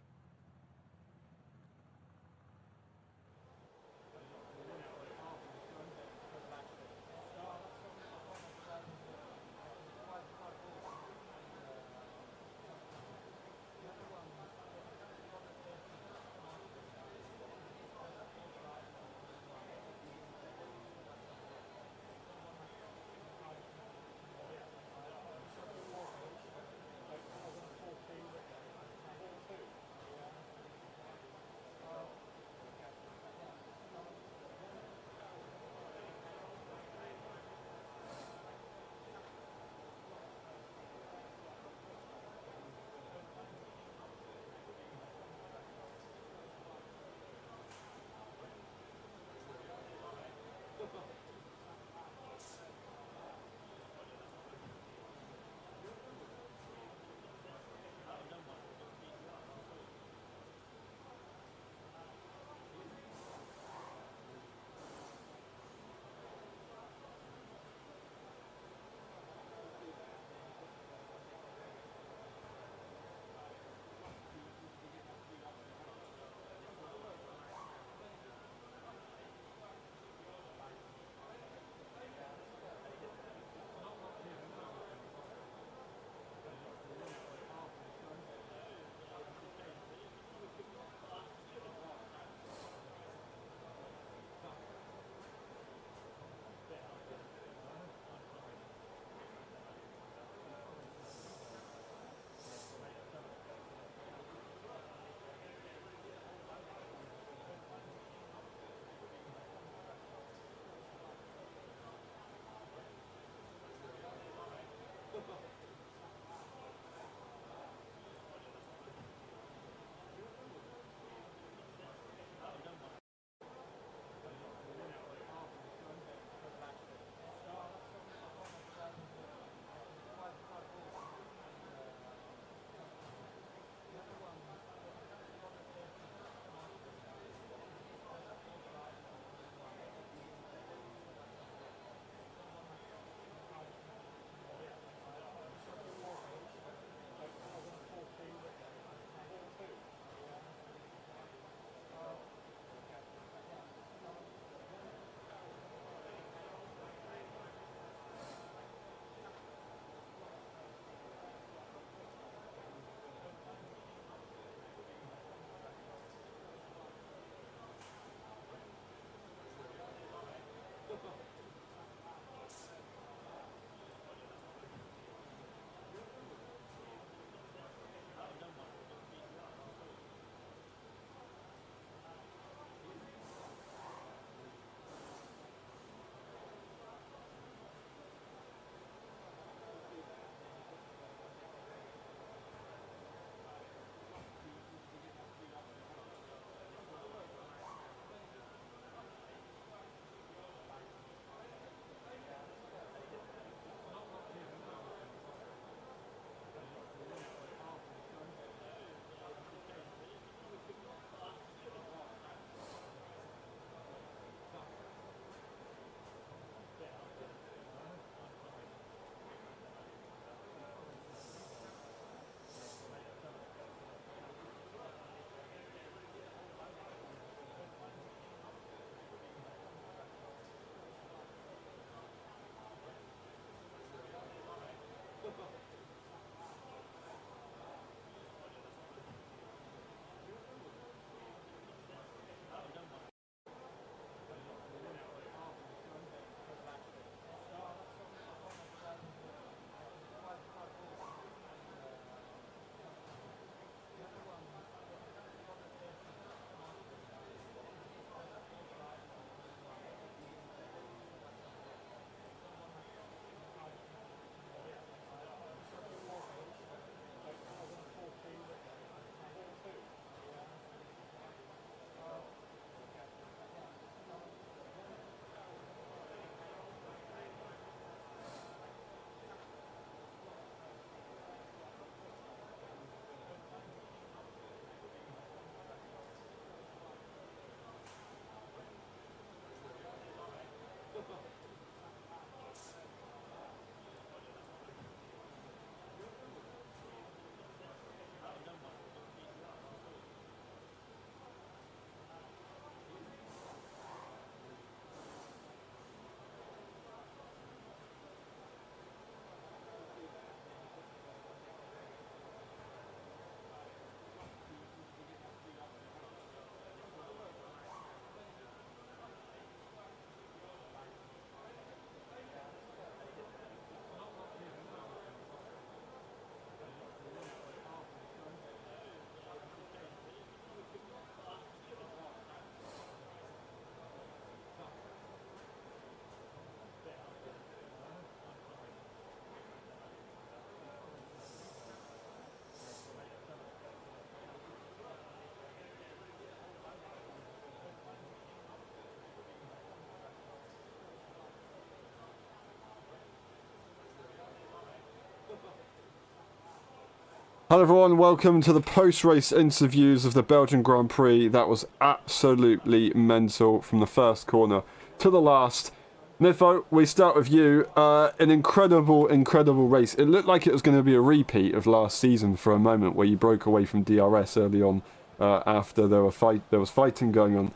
Hello everyone, welcome to the post-race interviews of the Belgian Grand Prix. That was absolutely mental from the first corner to the last. Nifo, we start with you. An incredible race. It looked like it was going to be a repeat of last season for a moment, where you broke away from DRS early on after there was fighting going on.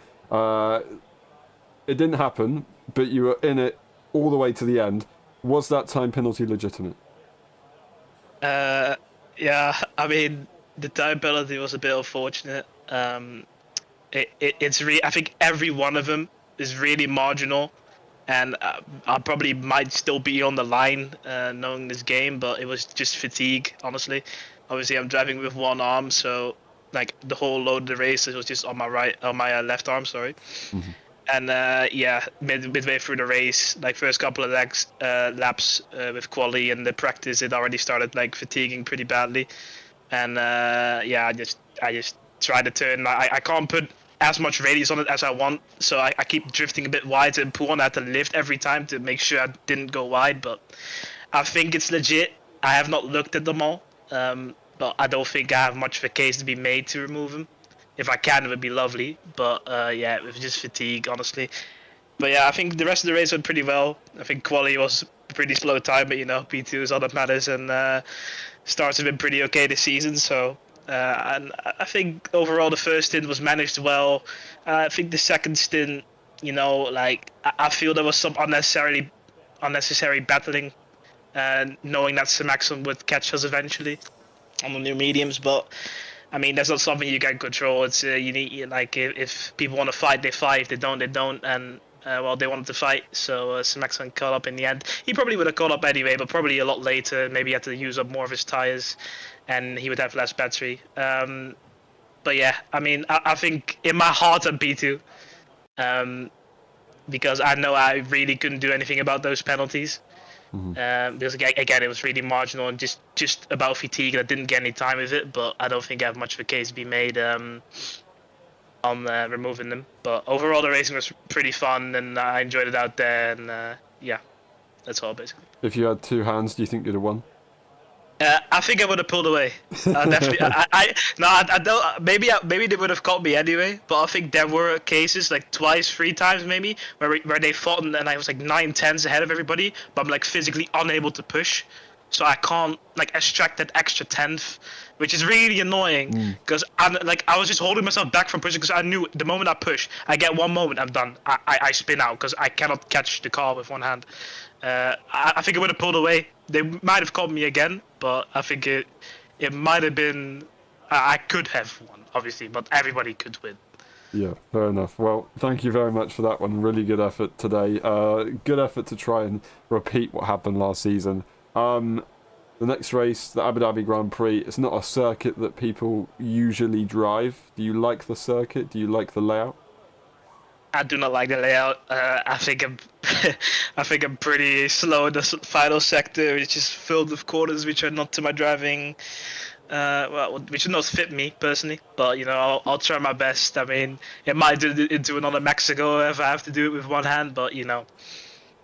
It didn't happen, but you were in it all the way to the end. Was that time penalty legitimate? Yeah, I mean, the time penalty was a bit unfortunate. I think every one of them is really marginal, and I probably might still be on the line knowing this game, but it was just fatigue, honestly. Obviously, I'm driving with one arm, so like the whole load of the race was just on my left arm, sorry. Mm-hmm. And yeah, midway through the race, like first couple of laps with quali and the practice, it already started like fatiguing pretty badly. And yeah, I just try to turn. I can't put as much radius on it as I want, so I keep drifting a bit wide and pull on at the lift every time to make sure I didn't go wide. But I think it's legit. I have not looked at them all, but I don't think I have much of a case to be made to remove them. If I can, it would be lovely. But yeah, it was just fatigue, honestly. But yeah, I think the rest of the race went pretty well. I think quali was a pretty slow time, but you know, P2 is all that matters, and starts have been pretty okay this season. So and I think overall the first stint was managed well. I think the second stint, you know, like I feel there was some unnecessary battling, knowing that Samaxon would catch us eventually on the new mediums, but. I mean, that's not something you can control. It's you need like if people want to fight, they fight. If they don't, they don't. And well, they wanted to fight, so Samaxon caught up in the end. He probably would have caught up anyway, but probably a lot later. Maybe he had to use up more of his tires, and he would have less battery. But yeah, I mean, I think in my heart I'm P2, because I know I really couldn't do anything about those penalties. Because again, it was really marginal and just about fatigue. I didn't get any time with it, but I don't think I have much of a case to be made on removing them. But overall, the racing was pretty fun, and I enjoyed it out there. And yeah, that's all basically. If you had two hands, do you think you'd have won? I think I would have pulled away. Definitely. I don't. Maybe they would have caught me anyway. But I think there were cases like twice, 3 times maybe, where they fought and I was like 9/10 ahead of everybody, but I'm like physically unable to push, so I can't like extract that extra tenth, which is really annoying. Because I was just holding myself back from pushing because I knew the moment I push, I get one moment, I'm done. I spin out because I cannot catch the car with one hand. I think it would have pulled away. They might have caught me again, but I think it might have been. I could have won, obviously, but everybody could win. Yeah, fair enough. Well, thank you very much for that one. Really good effort today. Good effort to try and repeat what happened last season. The next race, the Abu Dhabi Grand Prix, it's not a circuit that people usually drive. Do you like the circuit? Do you like the layout? I do not like the layout. I think I'm pretty slow in the final sector, which is filled with corners which are not to my driving. Well, which would not fit me personally, but you know, I'll try my best. I mean, it might do into another Mexico if I have to do it with one hand, but you know,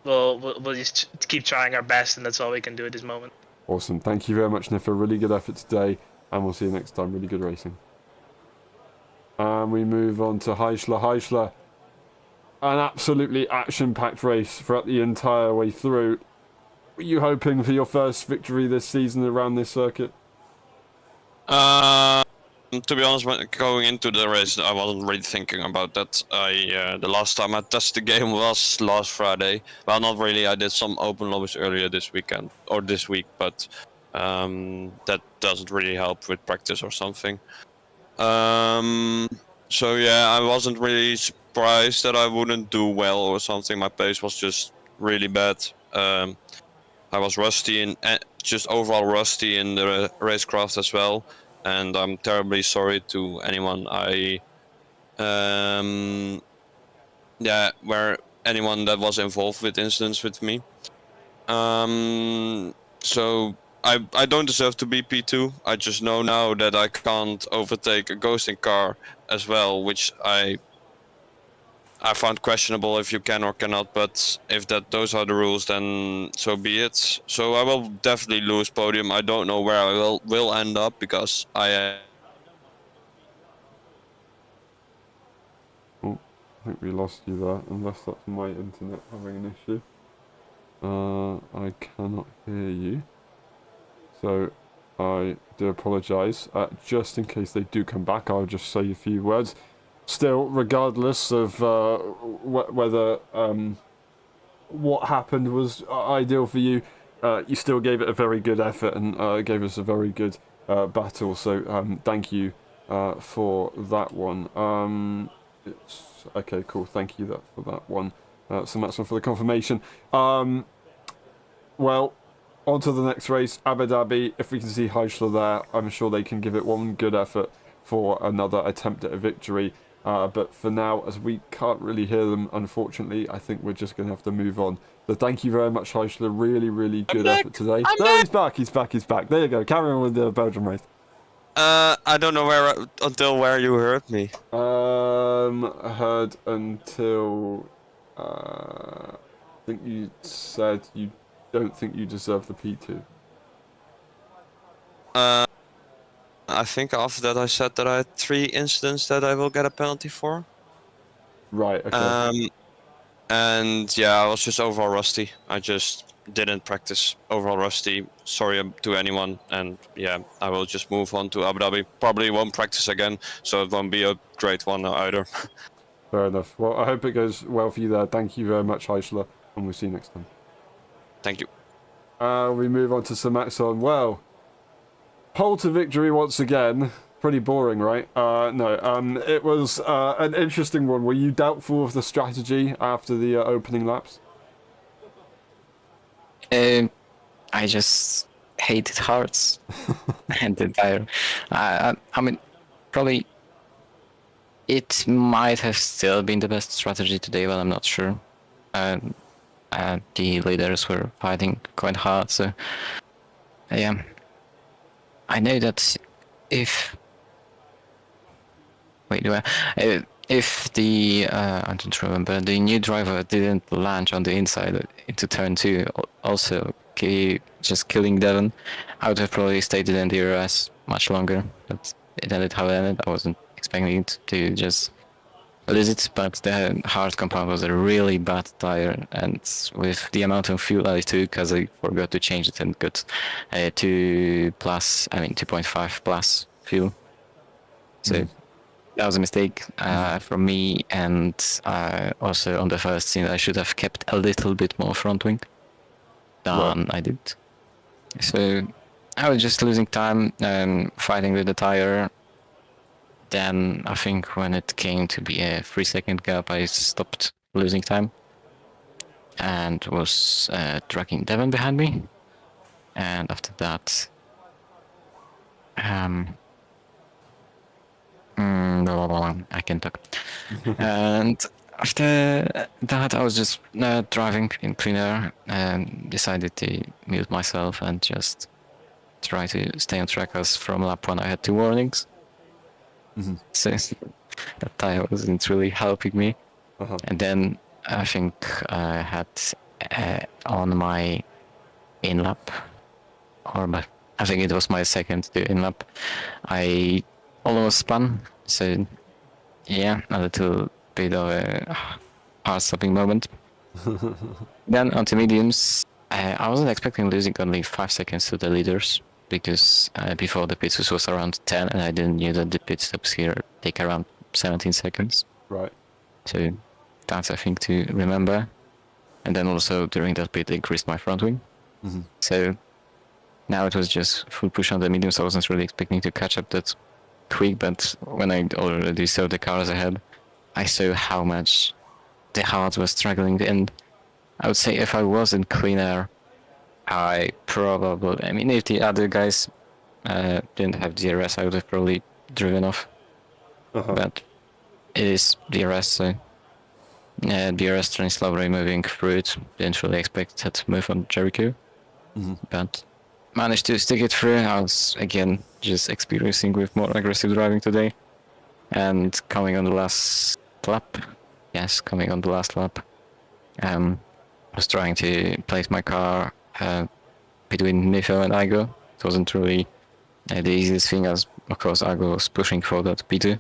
we'll just keep trying our best, and that's all we can do at this moment. Awesome. Thank you very much, Niffa. Really good effort today, and we'll see you next time. Really good racing. And we move on to Heisler. Heisler. An absolutely action-packed race throughout the entire way through. Were you hoping for your first victory this season around this circuit? To be honest, when going into the race, I wasn't really thinking about that. The last time I tested the game was last Friday. Well, not really. I did some open lobbies earlier this weekend or this week, but that doesn't really help with practice or something. So yeah, I wasn't really surprised that I wouldn't do well or something. My pace was just really bad. I was rusty and just overall rusty in the racecraft as well. And I'm terribly sorry to anyone anyone that was involved with incidents with me. So I don't deserve to be P2. I just know now that I can't overtake a ghosting car as well, which I I found questionable if you can or cannot, but if those are the rules, then so be it. So I will definitely lose podium. I don't know where I will end up because I. Oh, I think we lost you there, unless that's my internet having an issue. I cannot hear you. So I do apologise. Just in case they do come back, I'll just say a few words. Still, regardless of whether what happened was ideal for you, you still gave it a very good effort and gave us a very good battle. So thank you for that one. It's okay, cool. Thank you for that one. So that's one for the confirmation. Well, on to the next race, Abu Dhabi. If we can see Heisler there, I'm sure they can give it one good effort for another attempt at a victory. But for now, as we can't really hear them, unfortunately, I think we're just going to have to move on. So thank you very much, Heisler. Really, really good effort today. He's back. He's back. There you go. Carry on with the Belgium race. I don't know where you heard me. I heard until I think you said you don't think you deserve the P2. I think after that I said that I had 3 incidents that I will get a penalty for. Right. Okay. And yeah, I was just overall rusty. I just didn't practice. Overall rusty. Sorry to anyone. And yeah, I will just move on to Abu Dhabi. Probably won't practice again, so it won't be a great one either. Fair enough. Well, I hope it goes well for you there. Thank you very much, Heisler, and we'll see you next time. Thank you. We move on to Sir Maxon. Well, pole to victory once again. Pretty boring, right? No. It was an interesting one. Were you doubtful of the strategy after the opening laps? I just hated hearts and the tire. I mean, probably it might have still been the best strategy today, but I'm not sure. The leaders were fighting quite hard, so yeah. I know that if the I don't remember, the new driver didn't launch on the inside into turn 2, also just killing Devon, I would have probably stayed in the DRS much longer. But it ended how it ended. I wasn't expecting it to just lose it, but the hard compound was a really bad tire, and with the amount of fuel I took, because I forgot to change it and got 2.5 plus fuel. So that was a mistake from me, and also on the first scene I should have kept a little bit more front wing than I did. So I was just losing time, fighting with the tire. Then I think when it came to be a 3-second gap, I stopped losing time and was tracking Devon behind me. And after that, I can talk. And after that, I was just driving in clean air and decided to mute myself and just try to stay on track, as from lap 1 I had 2 warnings. So that tire wasn't really helping me. And then I think I had on my in lap, I think it was my second to in lap, I almost spun. So yeah, a little bit of a hard stopping moment. Then onto mediums, I wasn't expecting losing only 5 seconds to the leaders, because before the pit was around 10, and I didn't know that the pit stops here take around 17 seconds. Right. So that's, I think, to remember. And then also during that pit I increased my front wing. So now it was just full push on the mediums. I wasn't really expecting to catch up that quick, but when I already saw the cars ahead, I saw how much the hards were struggling, and I would say if I was in clean air, I mean, if the other guys didn't have DRS, I would have probably driven off. But it is DRS, so DRS train slowly moving through it. Didn't really expect that move on Jericho, but managed to stick it through. I was again just experiencing with more aggressive driving today, and coming on the last lap, yes, coming on the last lap. I was trying to place my car between Nifo and Igo. It wasn't really the easiest thing, as of course Igo was pushing for that P2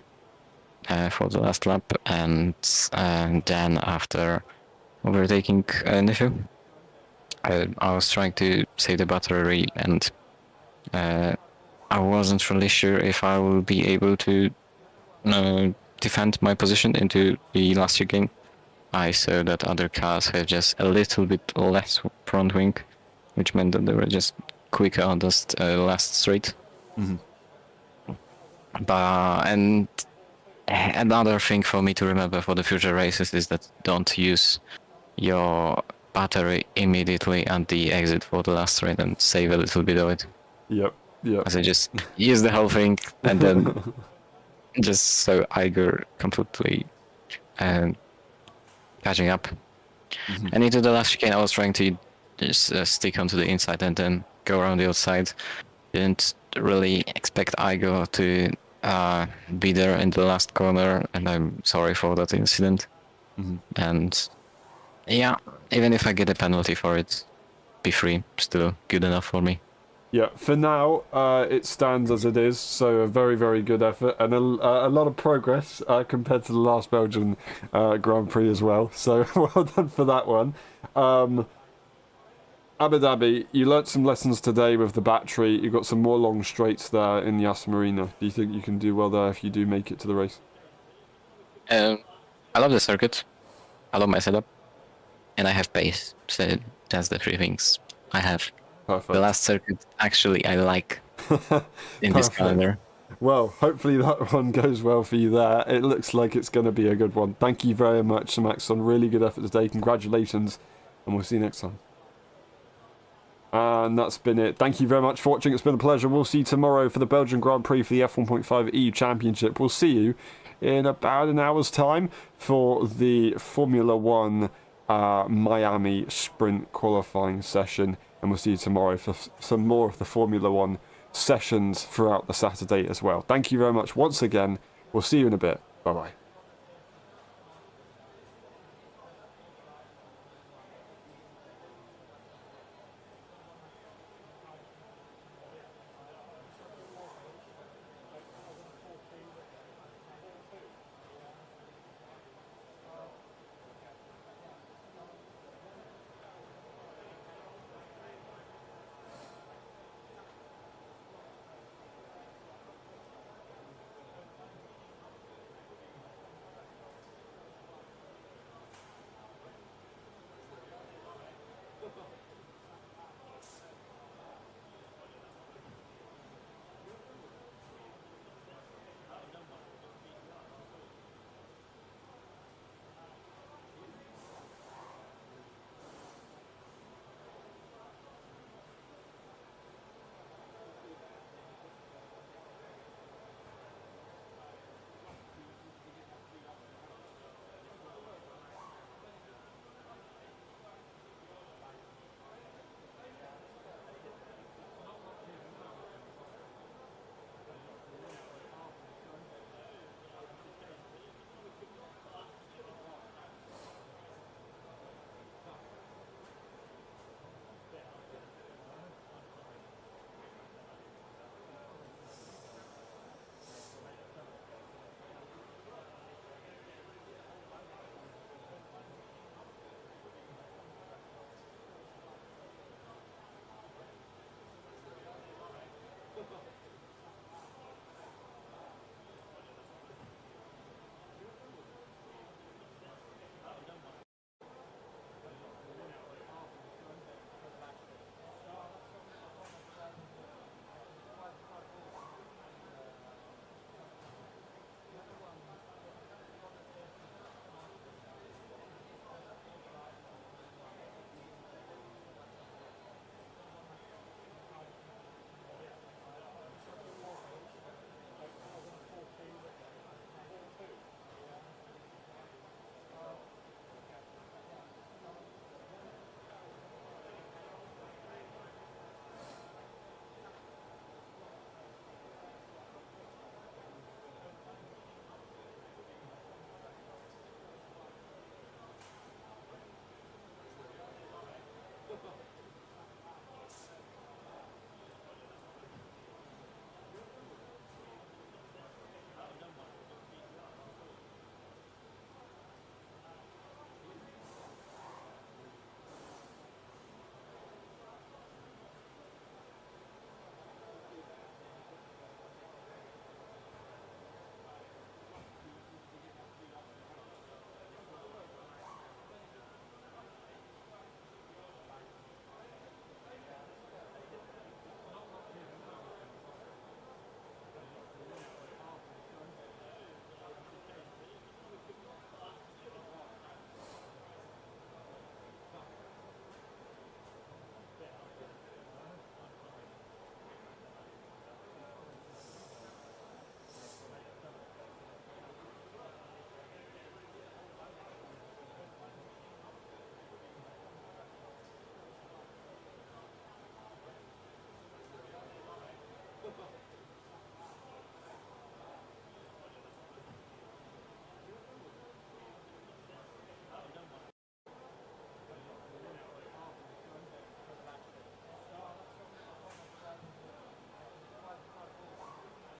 for the last lap, and then after overtaking Nifo, I was trying to save the battery, and I wasn't really sure if I will be able to defend my position into the last chicane. I saw that other cars have just a little bit less front wing, which meant that they were just quicker on the last straight. And another thing for me to remember for the future races is that don't use your battery immediately at the exit for the last straight, and save a little bit of it. Yep. As I just use the whole thing, and then just so Iger completely catching up. And into the last chicane, I was trying to just stick onto the inside and then go around the outside. Didn't really expect Igo to be there in the last corner, and I'm sorry for that incident. And yeah, even if I get a penalty for it, P3 still good enough for me. Yeah, for now, it stands as it is, so a very, very good effort, and a lot of progress compared to the last Belgian Grand Prix as well, so well done for that one. Abu Dhabi, you learnt some lessons today with the battery, you got some more long straights there in the Yas Marina. Do you think you can do well there if you do make it to the race? I love the circuit, I love my setup, and I have pace, so that's the three things I have. Perfect. The last circuit, actually, I like in this calendar. Well, hopefully that one goes well for you there. It looks like it's going to be a good one. Thank you very much, Maxon. Really good effort today. Congratulations, and we'll see you next time. And that's been it. Thank you very much for watching. It's been a pleasure. We'll see you tomorrow for the Belgian Grand Prix for the F1.5 EU Championship. We'll see you in about an hour's time for the Formula One Miami Sprint qualifying session. And we'll see you tomorrow for some more of the Formula One sessions throughout the Saturday as well. Thank you very much once again. We'll see you in a bit. Bye-bye.